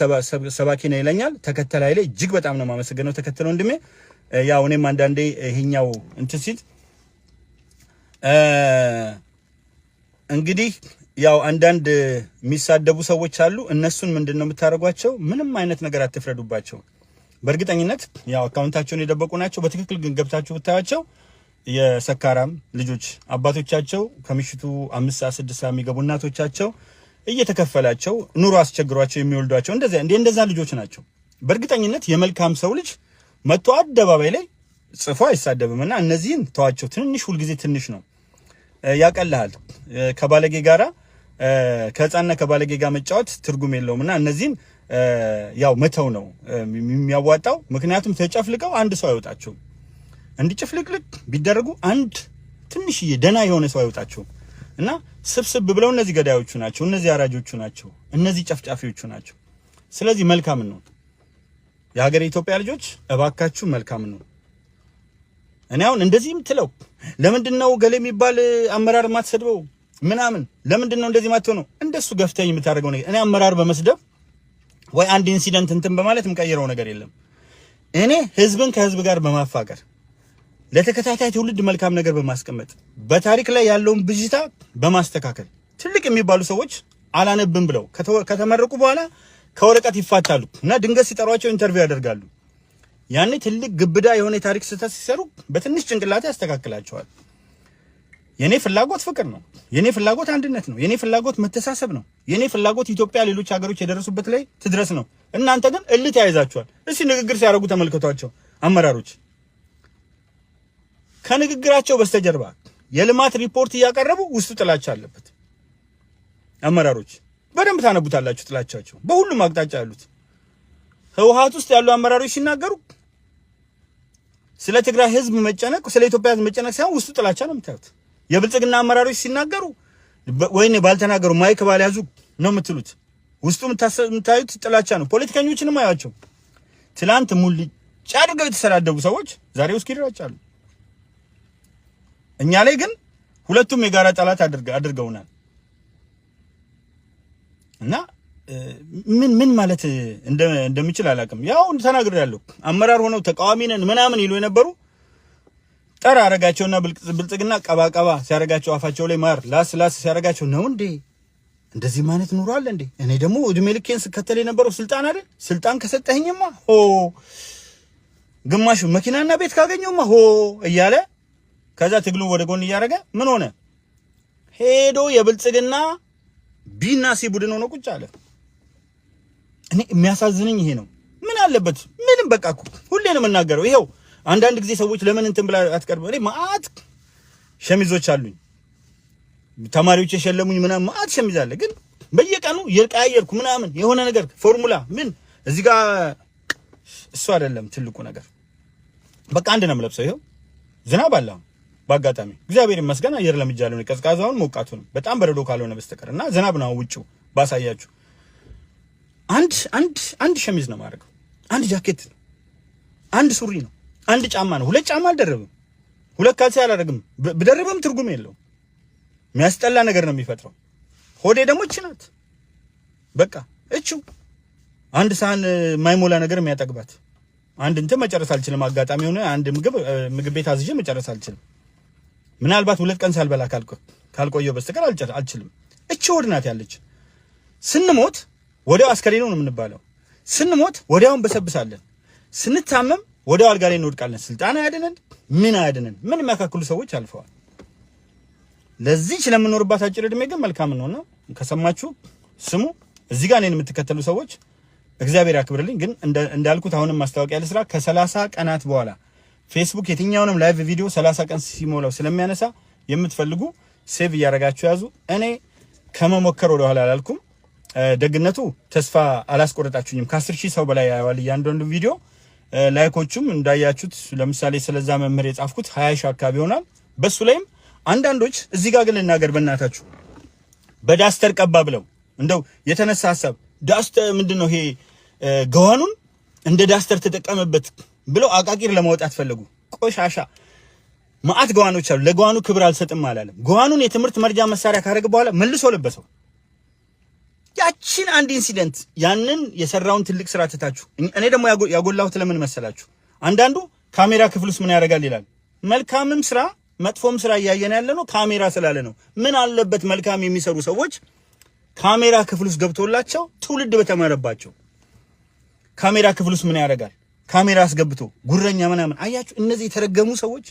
ሰባኪ ነው ይለኛል ተከተል ኃይሌ። እጅግ በጣም ነው የማመሰግነው ተከተል ወንድሜ። ያው እኔም አንዳንዴ ይሄኛው እንትን ሲል እንግዲህ ያው አንዳንድ የሚሳደቡ ሰዎች አሉ። እነሱን ምንድነው የምታደርጓቸው? ምንም አይነት ነገር አትፍረዱባቸው። በእርግጠኝነት ያው አካውንታቸውን የደበቁ ናቸው። በትክክል ግን ገብታችሁ ብታያቸው የሰካራም ልጆች አባቶቻቸው ከምሽቱ 5 ሰዓት 6 ሰዓት የሚገቡ እናቶቻቸው እየተከፈላቸው ኑሮ አስቸግሯቸው የሚወልዷቸው እንደዛ ልጆች ናቸው። በእርግጠኝነት የመልካም ሰው ልጅ መጥቶ አደባባይ ላይ ጽፎ አይሳደብምና እነዚህን ተዋቸው። ትንሽ ሁልጊዜ ትንሽ ነው ያቀልሃል። ከባለጌ ጋራ ከህፃንና ከባለጌ ጋር መጫወት ትርጉም የለውምና እነዚህን ያው መተው ነው የሚያዋጣው። ምክንያቱም ተጨፍልቀው አንድ ሰው አይወጣቸውም። እንዲጨፍልቅልቅ ቢደረጉ አንድ ትንሽዬ ደና የሆነ ሰው አይወጣቸውም። እና ስብስብ ብለው እነዚህ ገዳዮቹ ናቸው፣ እነዚህ አራጆቹ ናቸው፣ እነዚህ ጨፍጫፊዎቹ ናቸው። ስለዚህ መልካም ነው የሀገር ኢትዮጵያ ልጆች እባካችሁ መልካም ነው። እኔ አሁን እንደዚህ የምትለው ለምንድነው ገሌ የሚባል አመራር ማትሰድበው ምናምን ለምንድነው እንደዚህ ማትሆነው? እንደሱ ገፍተኝ የምታደርገው ነገር እኔ አመራር በመስደብ ወይ አንድ ኢንሲደንት እንትን በማለት የምቀይረው ነገር የለም። እኔ ህዝብን ከህዝብ ጋር በማፋቀር ለተከታታይ ትውልድ መልካም ነገር በማስቀመጥ በታሪክ ላይ ያለውን ብዥታ በማስተካከል ትልቅ የሚባሉ ሰዎች አላነብም ብለው ከተመረቁ በኋላ ከወረቀት ይፋታሉ እና ድንገት ሲጠሯቸው ኢንተርቪው ያደርጋሉ። ያኔ ትልቅ ግብዳ የሆነ የታሪክ ስህተት ሲሰሩ በትንሽ ጭንቅላት ያስተካክላቸዋል። የኔ ፍላጎት ፍቅር ነው። የኔ ፍላጎት አንድነት ነው። የኔ ፍላጎት መተሳሰብ ነው። የኔ ፍላጎት ኢትዮጵያ ሌሎች ሀገሮች የደረሱበት ላይ ትድረስ ነው። እናንተ ግን እልት ያይዛችኋል። እስቲ ንግግር ሲያደርጉ ተመልከቷቸው። አመራሮች ከንግግራቸው በስተጀርባ የልማት ሪፖርት እያቀረቡ ውስጡ ጥላቻ አለበት። አመራሮች በደንብ ታነቡታላችሁ ጥላቻቸው በሁሉም አቅጣጫ ያሉት። ህወሓት ውስጥ ያሉ አመራሮች ሲናገሩ ስለ ትግራይ ህዝብ መጨነቅ፣ ስለ ኢትዮጵያ ህዝብ መጨነቅ ሳይሆን ውስጡ ጥላቻ ነው የምታዩት። የብልጽግና አመራሮች ሲናገሩ ወይኔ ባልተናገሩ ማይክ ባልያዙ ነው የምትሉት። ውስጡ የምታዩት ጥላቻ ነው። ፖለቲከኞችንም አያቸው። ትላንት ሙልጭ አድርገው የተሰዳደቡ ሰዎች ዛሬ ውስጥ ይራጫሉ። እኛ ላይ ግን ሁለቱም የጋራ ጠላት አድርገውናል። እና ምን ማለት እንደሚችል አላውቅም። ያው ተናግሬያለሁ። አመራር ሆነው ተቃዋሚ ነን ምናምን ይሉ የነበሩ ጠራ አረጋቸውና ብልጽግና ቀባቀባ ሲያረጋቸው አፋቸው ላይ ማር ላስ ሲያረጋቸው ነው እንዴ እንደዚህ ማለት ኑሮ አለ እንዴ? እኔ ደግሞ እድሜ ልኬን ስከተል የነበረው ስልጣን አይደል? ስልጣን ከሰጠኸኝማ ሆ ግማሹ መኪናና ቤት ካገኘውማ ሆ እያለ ከዛ ትግሉን ወደ ጎን እያረገ ምን ሆነ? ሄዶ የብልጽግና ቢና ሲ ቡድን ሆኖ ቁጭ አለ። እኔ የሚያሳዝነኝ ይሄ ነው። ምን አለበት? ምንም በቃ ሁሌ ነው የምናገረው። ይሄው አንዳንድ ጊዜ ሰዎች ለምን እንትን ብላ አትቀርብ። እኔ ማአት ሸሚዞች አሉኝ፣ ተማሪዎች የሸለሙኝ ምናምን ማአት ሸሚዝ አለ። ግን በየቀኑ የቀያየርኩ ምናምን የሆነ ነገር ፎርሙላ ምን እዚህ ጋር እሱ አይደለም ትልቁ ነገር። በቃ አንድ ነው የምለብሰው። ይሄው ዝናብ አለ በአጋጣሚ እግዚአብሔር ይመስገን አየር ለምጃለሁ። ቀዝቃዛውን ሞቃቱንም በጣም በረዶ ካልሆነ በስተቀር እና ዝናብ ነው ውጪው ባሳያችሁ። አንድ ሸሚዝ ነው ማድረገው፣ አንድ ጃኬት ነው፣ አንድ ሱሪ ነው፣ አንድ ጫማ ነው። ሁለት ጫማ አልደረብም፣ ሁለት ካልሲ አላደርግም። ብደርብም ትርጉም የለውም። የሚያስጠላ ነገር ነው የሚፈጥረው። ሆዴ ደግሞ እቺ ናት። በቃ እቺው አንድ ሳህን ማይሞላ ነገር የሚያጠግባት አንድ እንትን መጨረስ አልችልም። አጋጣሚ ሆነ አንድ ምግብ ቤት አዝዤ መጨረስ አልችልም። ምናልባት 2 ቀን ሳልበላ ካልቆየው በስተቀር አልችልም። እቺ ሆድ ናት ያለች። ስንሞት ወዲያው አስከሬኑ ነው የምንባለው። ስንሞት ወዲያው እንበሰብሳለን። ስንታመም ወዲያው አልጋ ላይ እንወድቃለን። ስልጣን አያድነን፣ ምን አያድነን። ምን የሚያካክሉ ሰዎች አልፈዋል። ለዚህ ስለምንኖርባት አጭር እድሜ ግን መልካም ነውና ከሰማችሁ ስሙ። እዚህ ጋር እኔን የምትከተሉ ሰዎች እግዚአብሔር ያክብርልኝ። ግን እንዳልኩት አሁንም ማስታወቂያ ለስራ ከ30 ቀናት በኋላ ፌስቡክ የትኛውንም ላይቭ ቪዲዮ 30 ቀን ሲሞላው ስለሚያነሳ የምትፈልጉ ሴቭ እያደረጋችሁ ያዙ። እኔ ከመሞከር ወደ ኋላ አላልኩም። ደግነቱ ተስፋ አላስቆረጣችሁኝም። ከ10,000 ሰው በላይ ያያዋል እያንዳንዱ ቪዲዮ። ላይኮቹም እንዳያችሁት ለምሳሌ ስለዛ መምህር የጻፍኩት 20,000 አካባቢ ይሆናል። በሱ ላይም አንዳንዶች እዚህ ጋር ግን ልናገር በእናታችሁ በዳስተር ቀባ ብለው እንደው የተነሳ ሐሳብ ዳስተር ምንድነው ይሄ ገዋኑን እንደ ዳስተር ተጠቀመበት ብለው አቃቂር ለማውጣት ፈለጉ። ቆሻሻ ማአት ገዋኖች አሉ። ለገዋኑ ክብር አልሰጥም አላለም። ገዋኑን የትምህርት መርጃ መሳሪያ ካደረገ በኋላ መልሶ ለበሰው። ያቺን አንድ ኢንሲደንት ያንን የሰራውን ትልቅ ስራ ትታችሁ እኔ ደግሞ ያጎላሁት ለምን መሰላችሁ? አንዳንዱ ካሜራ ክፍል ውስጥ ምን ያደርጋል ይላል። መልካምም ስራ መጥፎም ስራ እያየን ያለ ነው ካሜራ ስላለ ነው። ምን አለበት መልካም የሚሰሩ ሰዎች ካሜራ ክፍል ውስጥ ገብቶላቸው ትውልድ በተመረባቸው። ካሜራ ክፍል ውስጥ ምን ያደርጋል? ካሜራ አስገብቶ ጉረኛ ምናምን። አያችሁ እነዚህ የተረገሙ ሰዎች።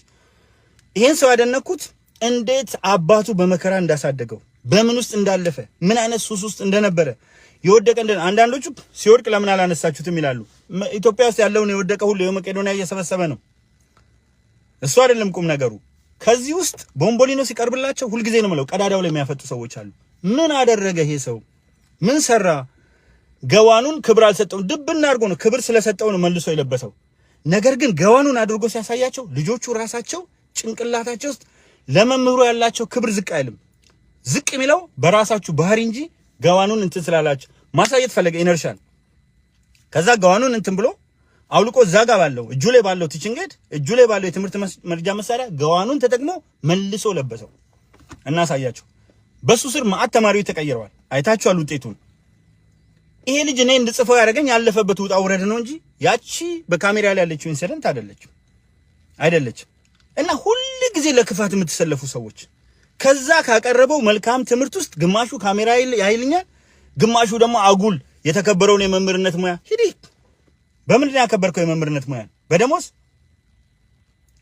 ይሄን ሰው ያደነኩት እንዴት አባቱ በመከራ እንዳሳደገው በምን ውስጥ እንዳለፈ ምን አይነት ሱስ ውስጥ እንደነበረ የወደቀ አንዳንዶቹ ሲወድቅ ለምን አላነሳችሁትም ይላሉ። ኢትዮጵያ ውስጥ ያለውን የወደቀ ሁሉ የመቄዶንያ እየሰበሰበ ነው። እሱ አይደለም ቁም ነገሩ። ከዚህ ውስጥ ቦምቦሊኖ ሲቀርብላቸው ሁልጊዜ ነው የምለው ቀዳዳው ላይ የሚያፈጡ ሰዎች አሉ። ምን አደረገ ይሄ ሰው? ምን ሰራ? ገዋኑን ክብር አልሰጠውም። ድብና አድርጎ ነው ክብር ስለሰጠው ነው መልሶ የለበሰው። ነገር ግን ገዋኑን አድርጎ ሲያሳያቸው ልጆቹ ራሳቸው ጭንቅላታቸው ውስጥ ለመምህሩ ያላቸው ክብር ዝቅ አይልም። ዝቅ የሚለው በራሳችሁ ባህሪ እንጂ ገዋኑን እንትን ስላላችሁ ማሳየት ፈለገ ኢነርሻል። ከዛ ገዋኑን እንትን ብሎ አውልቆ እዛ ጋር ባለው እጁ ላይ ባለው ቲቺንግ ኤድ እጁ ላይ ባለው የትምህርት መርጃ መሳሪያ ገዋኑን ተጠቅሞ መልሶ ለበሰው። እናሳያችሁ። በሱ ስር ማአት ተማሪዎች ተቀይረዋል። አይታችኋል ውጤቱን። ይሄ ልጅ እኔ እንድጽፈው ያደረገኝ ያለፈበት ውጣ ውረድ ነው እንጂ ያቺ በካሜራ ላይ ያለችው ኢንሲደንት አይደለችም። እና ሁሉ ጊዜ ለክፋት የምትሰለፉ ሰዎች ከዛ ካቀረበው መልካም ትምህርት ውስጥ ግማሹ ካሜራ ያይልኛል፣ ግማሹ ደግሞ አጉል የተከበረውን የመምህርነት ሙያ ሂዲ። በምንድን ያከበርከው የመምህርነት ሙያ? በደሞዝ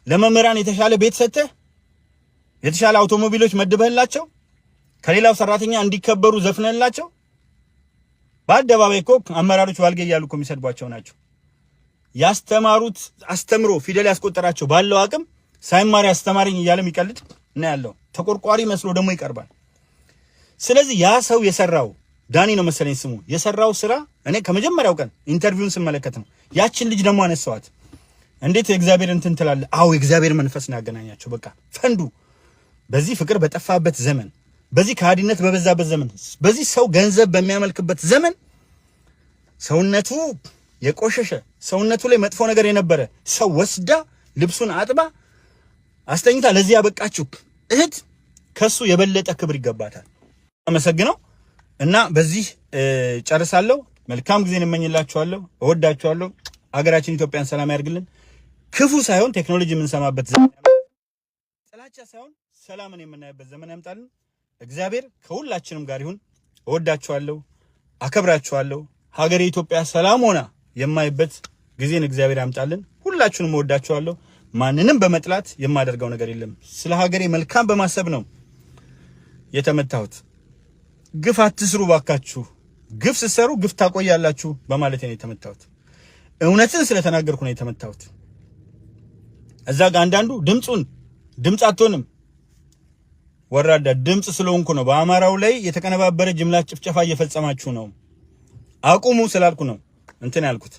ለመምህራን የተሻለ ቤት ሰጥተህ የተሻለ አውቶሞቢሎች መድበህላቸው ከሌላው ሰራተኛ እንዲከበሩ ዘፍነህላቸው። በአደባባይ እኮ አመራሮች ዋልጌ እያሉ እኮ የሚሰድቧቸው ናቸው። ያስተማሩት አስተምሮ ፊደል ያስቆጠራቸው ባለው አቅም ሳይማር ያስተማረኝ እያለ የሚቀልድ እና ያለው ተቆርቋሪ መስሎ ደግሞ ይቀርባል። ስለዚህ ያ ሰው የሰራው ዳኒ ነው መሰለኝ ስሙ፣ የሰራው ስራ እኔ ከመጀመሪያው ቀን ኢንተርቪውን ስመለከት ነው። ያችን ልጅ ደግሞ አነሳዋት። እንዴት የእግዚአብሔር እንትን ትላለህ? አዎ የእግዚአብሔር መንፈስ ነው ያገናኛቸው። በቃ ፈንዱ። በዚህ ፍቅር በጠፋበት ዘመን፣ በዚህ ከሃዲነት በበዛበት ዘመን፣ በዚህ ሰው ገንዘብ በሚያመልክበት ዘመን ሰውነቱ የቆሸሸ ሰውነቱ ላይ መጥፎ ነገር የነበረ ሰው ወስዳ ልብሱን አጥባ አስተኝታ ለዚህ ያበቃችሁ እህት ከሱ የበለጠ ክብር ይገባታል። አመሰግነው እና በዚህ ጨርሳለሁ። መልካም ጊዜን እመኝላችኋለሁ። እወዳችኋለሁ። ሀገራችን ኢትዮጵያን ሰላም ያርግልን። ክፉ ሳይሆን ቴክኖሎጂ የምንሰማበት ዘመን ያምጣልን። ጥላቻ ሳይሆን ሰላምን የምናይበት ዘመን ያምጣልን። እግዚአብሔር ከሁላችንም ጋር ይሁን። እወዳችኋለሁ፣ አከብራችኋለሁ። ሀገሬ ኢትዮጵያ ሰላም ሆና የማይበት ጊዜን እግዚአብሔር ያምጣልን። ሁላችሁንም እወዳችኋለሁ። ማንንም በመጥላት የማደርገው ነገር የለም። ስለ ሀገሬ መልካም በማሰብ ነው የተመታሁት። ግፍ አትስሩ ባካችሁ። ግፍ ስትሰሩ ግፍ ታቆያላችሁ በማለት ነው የተመታሁት። እውነትን ስለተናገርኩ ነው የተመታሁት። እዛ ጋር አንዳንዱ ድምጽ አትሆንም ወራዳ ድምጽ ስለሆንኩ ነው። በአማራው ላይ የተቀነባበረ ጅምላ ጭፍጨፋ እየፈጸማችሁ ነው አቁሙ ስላልኩ ነው እንትን ያልኩት።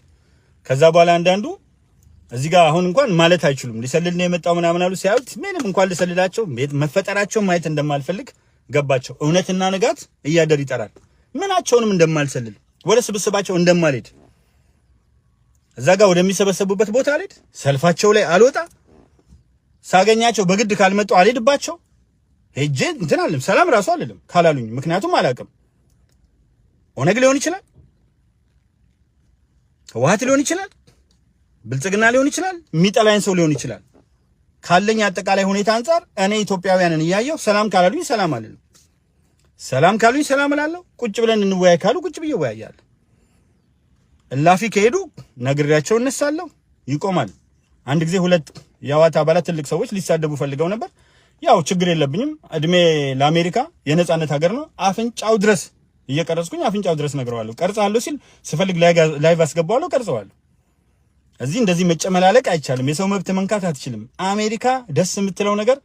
ከዛ በኋላ አንዳንዱ እዚህ ጋር አሁን እንኳን ማለት አይችሉም። ሊሰልል ነው የመጣው ምናምን አሉ። ሲያዩት ምንም እንኳን ሊሰልላቸው መፈጠራቸው ማየት እንደማልፈልግ ገባቸው። እውነትና ንጋት እያደር ይጠራል። ምናቸውንም እንደማልሰልል ወደ ስብስባቸው እንደማልሄድ እዛ ጋር ወደሚሰበሰቡበት ቦታ አልሄድ፣ ሰልፋቸው ላይ አልወጣ፣ ሳገኛቸው በግድ ካልመጡ አልሄድባቸው። ሄጄ እንትን አለም ሰላም ራሱ አልልም ካላሉኝ። ምክንያቱም አላውቅም። ኦነግ ሊሆን ይችላል፣ ህወሓት ሊሆን ይችላል፣ ብልጽግና ሊሆን ይችላል፣ የሚጠላኝ ሰው ሊሆን ይችላል። ካለኝ አጠቃላይ ሁኔታ አንፃር እኔ ኢትዮጵያውያንን እያየሁ ሰላም ካላሉኝ ሰላም አልልም፣ ሰላም ካሉኝ ሰላም እላለሁ። ቁጭ ብለን እንወያይ ካሉ ቁጭ ብዬ እወያያለሁ። እላፊ ከሄዱ ነግሬያቸው እነሳለሁ፣ ይቆማል። አንድ ጊዜ ሁለት የህወሓት አባላት ትልቅ ሰዎች ሊሳደቡ ፈልገው ነበር። ያው ችግር የለብኝም፣ እድሜ ለአሜሪካ የነጻነት ሀገር ነው። አፍንጫው ድረስ እየቀረጽኩኝ አፍንጫው ድረስ ነግረዋለሁ። ቀርጻለሁ ሲል ስፈልግ ላይቭ አስገባዋለሁ፣ ቀርጸዋለሁ። እዚህ እንደዚህ መጨመላለቅ አይቻልም። የሰው መብት መንካት አትችልም። አሜሪካ ደስ የምትለው ነገር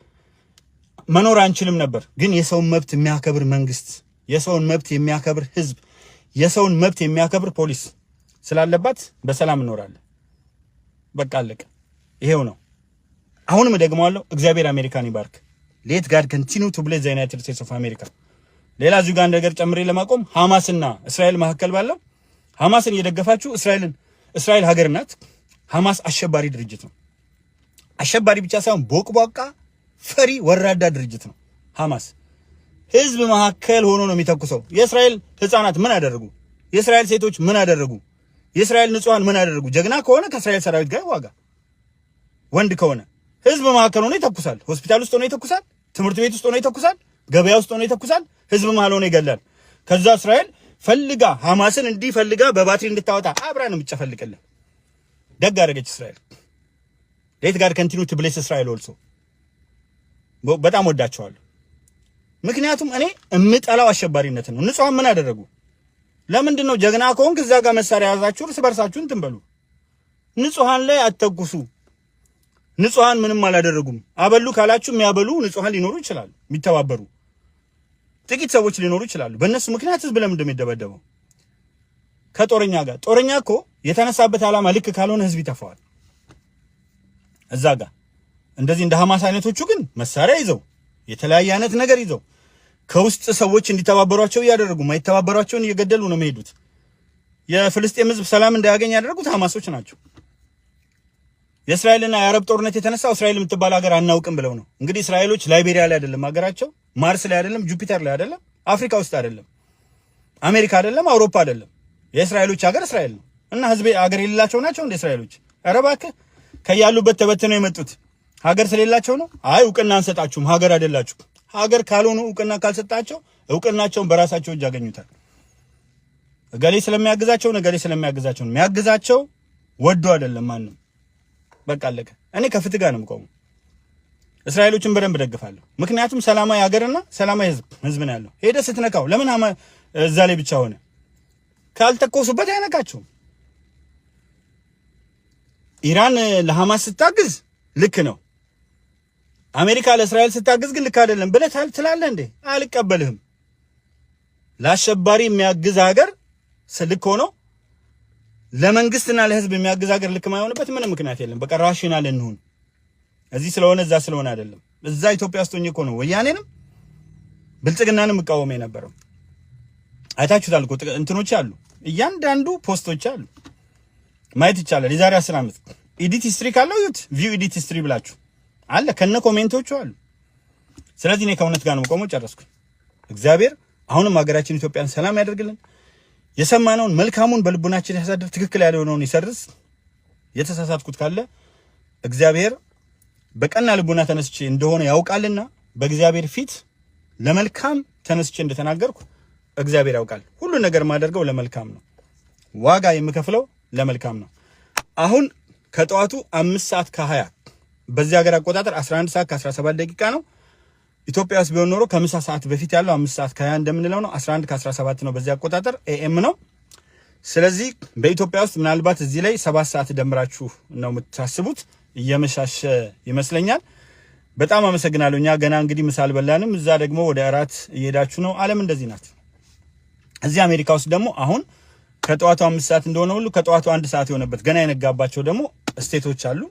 መኖር አንችልም ነበር፣ ግን የሰውን መብት የሚያከብር መንግስት፣ የሰውን መብት የሚያከብር ህዝብ፣ የሰውን መብት የሚያከብር ፖሊስ ስላለባት በሰላም እንኖራለን። በቃ አለቀ። ይሄው ነው። አሁንም ደግመዋለሁ፣ እግዚአብሔር አሜሪካን ይባርክ። ሌት ጋድ ኮንቲኒው ቱ ብሌስ ዘ ዩናይትድ ስቴትስ ኦፍ አሜሪካ። ሌላ እዚህ ጋር ነገር ጨምሬ ለማቆም ሐማስና እስራኤል መካከል ባለው ሐማስን እየደገፋችሁ እስራኤል ሀገር ናት። ሐማስ አሸባሪ ድርጅት ነው። አሸባሪ ብቻ ሳይሆን ቦቅቧቃ ፈሪ ወራዳ ድርጅት ነው ሐማስ። ህዝብ መካከል ሆኖ ነው የሚተኩሰው። የእስራኤል ህፃናት ምን አደረጉ? የእስራኤል ሴቶች ምን አደረጉ? የእስራኤል ንጹሃን ምን አደረጉ? ጀግና ከሆነ ከእስራኤል ሰራዊት ጋር ዋጋ፣ ወንድ ከሆነ ህዝብ መካከል ሆኖ ይተኩሳል። ሆስፒታል ውስጥ ሆኖ ይተኩሳል። ትምህርት ቤት ውስጥ ሆኖ ይተኩሳል። ገበያ ውስጥ ሆኖ ይተኩሳል። ህዝብ መሃል ሆኖ ይገላል። ከዛ እስራኤል ፈልጋ ሐማስን እንዲፈልጋ በባትሪ እንድታወጣ አብራ ነው የምትጨፈልቅልን። ደግ አደረገች እስራኤል። ሌት ጋድ ኮንቲኒው ቱ ብሌስ እስራኤል ኦልሶ። በጣም ወዳቸዋለሁ። ምክንያቱም እኔ እምጠላው አሸባሪነት ነው። ንጹሃን ምን አደረጉ? ለምንድን ነው ጀግና ከሆንክ እዛ ጋር መሳሪያ ያዛችሁ እርስ በርሳችሁ እንትን በሉ። ንጹሃን ላይ አትተኩሱ። ንጹሃን ምንም አላደረጉም። አበሉ ካላችሁ የሚያበሉ ንጹሃን ሊኖሩ ይችላሉ፣ የሚተባበሩ ጥቂት ሰዎች ሊኖሩ ይችላሉ። በእነሱ ምክንያት ህዝብ ለምን እንደሚደበደበው ከጦረኛ ጋር። ጦረኛ እኮ የተነሳበት ዓላማ ልክ ካልሆነ ህዝብ ይተፋዋል። እዛ ጋር እንደዚህ እንደ ሐማስ አይነቶቹ ግን መሳሪያ ይዘው የተለያየ አይነት ነገር ይዘው ከውስጥ ሰዎች እንዲተባበሯቸው እያደረጉ ማይተባበሯቸውን እየገደሉ ነው የሚሄዱት። የፍልስጤም ህዝብ ሰላም እንዳያገኝ ያደረጉት ሐማሶች ናቸው። የእስራኤልና የአረብ ጦርነት የተነሳው እስራኤል የምትባል ሀገር አናውቅም ብለው ነው። እንግዲህ እስራኤሎች ላይቤሪያ ላይ አይደለም ሀገራቸው፣ ማርስ ላይ አይደለም፣ ጁፒተር ላይ አይደለም፣ አፍሪካ ውስጥ አይደለም፣ አሜሪካ አይደለም፣ አውሮፓ አይደለም። የእስራኤሎች ሀገር እስራኤል ነው። እና ህዝብ ሀገር የሌላቸው ናቸው እንደ እስራኤሎች? ኧረ እባክህ ከያሉበት ተበትነው የመጡት ሀገር ስለሌላቸው ነው። አይ እውቅና አንሰጣችሁም ሀገር አይደላችሁ። ሀገር ካልሆኑ እውቅና ካልሰጣቸው እውቅናቸውን በራሳቸው እጅ ያገኙታል። እገሌ ስለሚያግዛቸው ነው፣ እገሌ ስለሚያግዛቸው ነው። የሚያግዛቸው ወዶ አይደለም ማንም። በቃ አለቀ። እኔ ከፍትህ ጋር ነው የምቆመው። እስራኤሎችን በደንብ ደግፋለሁ። ምክንያቱም ሰላማዊ ሀገርና ሰላማዊ ህዝብ ነው ያለው። ሄደ ስትነካው ለምን እዛ ላይ ብቻ ሆነ? ካልተኮሱበት አይነካቸውም። ኢራን ለሐማስ ስታግዝ ልክ ነው፣ አሜሪካ ለእስራኤል ስታግዝ ግን ልክ አይደለም ብለህ ትላለህ እንዴ? አልቀበልህም። ለአሸባሪ የሚያግዝ ሀገር ልክ ሆኖ ለመንግስትና ለህዝብ የሚያግዝ ሀገር ልክ ማይሆንበት ምንም ምክንያት የለም። በቃ ራሽናል እንሁን። እዚህ ስለሆነ እዛ ስለሆነ አይደለም። እዛ ኢትዮጵያ ውስጥ ሆኜ እኮ ነው ወያኔንም ብልጽግናንም እቃወም የነበረው። አይታችሁታል እኮ እንትኖች አሉ፣ እያንዳንዱ ፖስቶች አሉ፣ ማየት ይቻላል። የዛሬ 10 ዓመት ኤዲት ሂስትሪ ካለው ዩት ቪው ኤዲት ሂስትሪ ብላችሁ አለ ከነ ኮሜንቶቹ አሉ። ስለዚህ እኔ ከእውነት ጋር ነው የምቆመው። ጨረስኩኝ። እግዚአብሔር አሁንም ሀገራችን ኢትዮጵያን ሰላም ያደርግልን። የሰማነውን መልካሙን በልቡናችን ያሳድር። ትክክል ያልሆነውን ይሰርዝ። የተሳሳትኩት ካለ እግዚአብሔር በቀና ልቡና ተነስቼ እንደሆነ ያውቃልና በእግዚአብሔር ፊት ለመልካም ተነስቼ እንደተናገርኩ እግዚአብሔር ያውቃል። ሁሉ ነገር ማደርገው ለመልካም ነው። ዋጋ የምከፍለው ለመልካም ነው። አሁን ከጠዋቱ 5:20 በዚህ ሀገር አቆጣጠር 11:17 ደቂቃ ነው። ኢትዮጵያ ውስጥ ቢሆን ኖሮ ከምሳ ሰዓት በፊት ያለው 5:20 እንደምንለው ነው። 11:17 ነው በዚህ አቆጣጠር ኤኤም ነው። ስለዚህ በኢትዮጵያ ውስጥ ምናልባት እዚህ ላይ 7 ሰዓት ደምራችሁ ነው የምታስቡት። እየመሻሸ ይመስለኛል። በጣም አመሰግናለሁ። እኛ ገና እንግዲህ ምሳ አልበላንም። እዛ ደግሞ ወደ እራት እየሄዳችሁ ነው። ዓለም እንደዚህ ናት። እዚህ አሜሪካ ውስጥ ደግሞ አሁን ከጠዋቱ 5 ሰዓት እንደሆነ ሁሉ ከጠዋቱ 1 ሰዓት የሆነበት ገና የነጋባቸው ደግሞ ስቴቶች አሉ።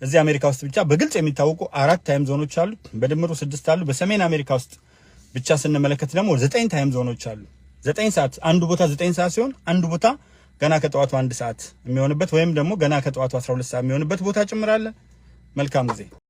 እዚህ አሜሪካ ውስጥ ብቻ በግልጽ የሚታወቁ 4 ታይም ዞኖች አሉ። በድምሩ 6 አሉ። በሰሜን አሜሪካ ውስጥ ብቻ ስንመለከት ደግሞ 9 ታይም ዞኖች አሉ። 9 ሰዓት አንዱ ቦታ 9 ሰዓት ሲሆን አንዱ ቦታ ገና ከጠዋቱ 1 ሰዓት የሚሆንበት ወይም ደግሞ ገና ከጠዋቱ 12 ሰዓት የሚሆንበት ቦታ ጭምራለ። መልካም ጊዜ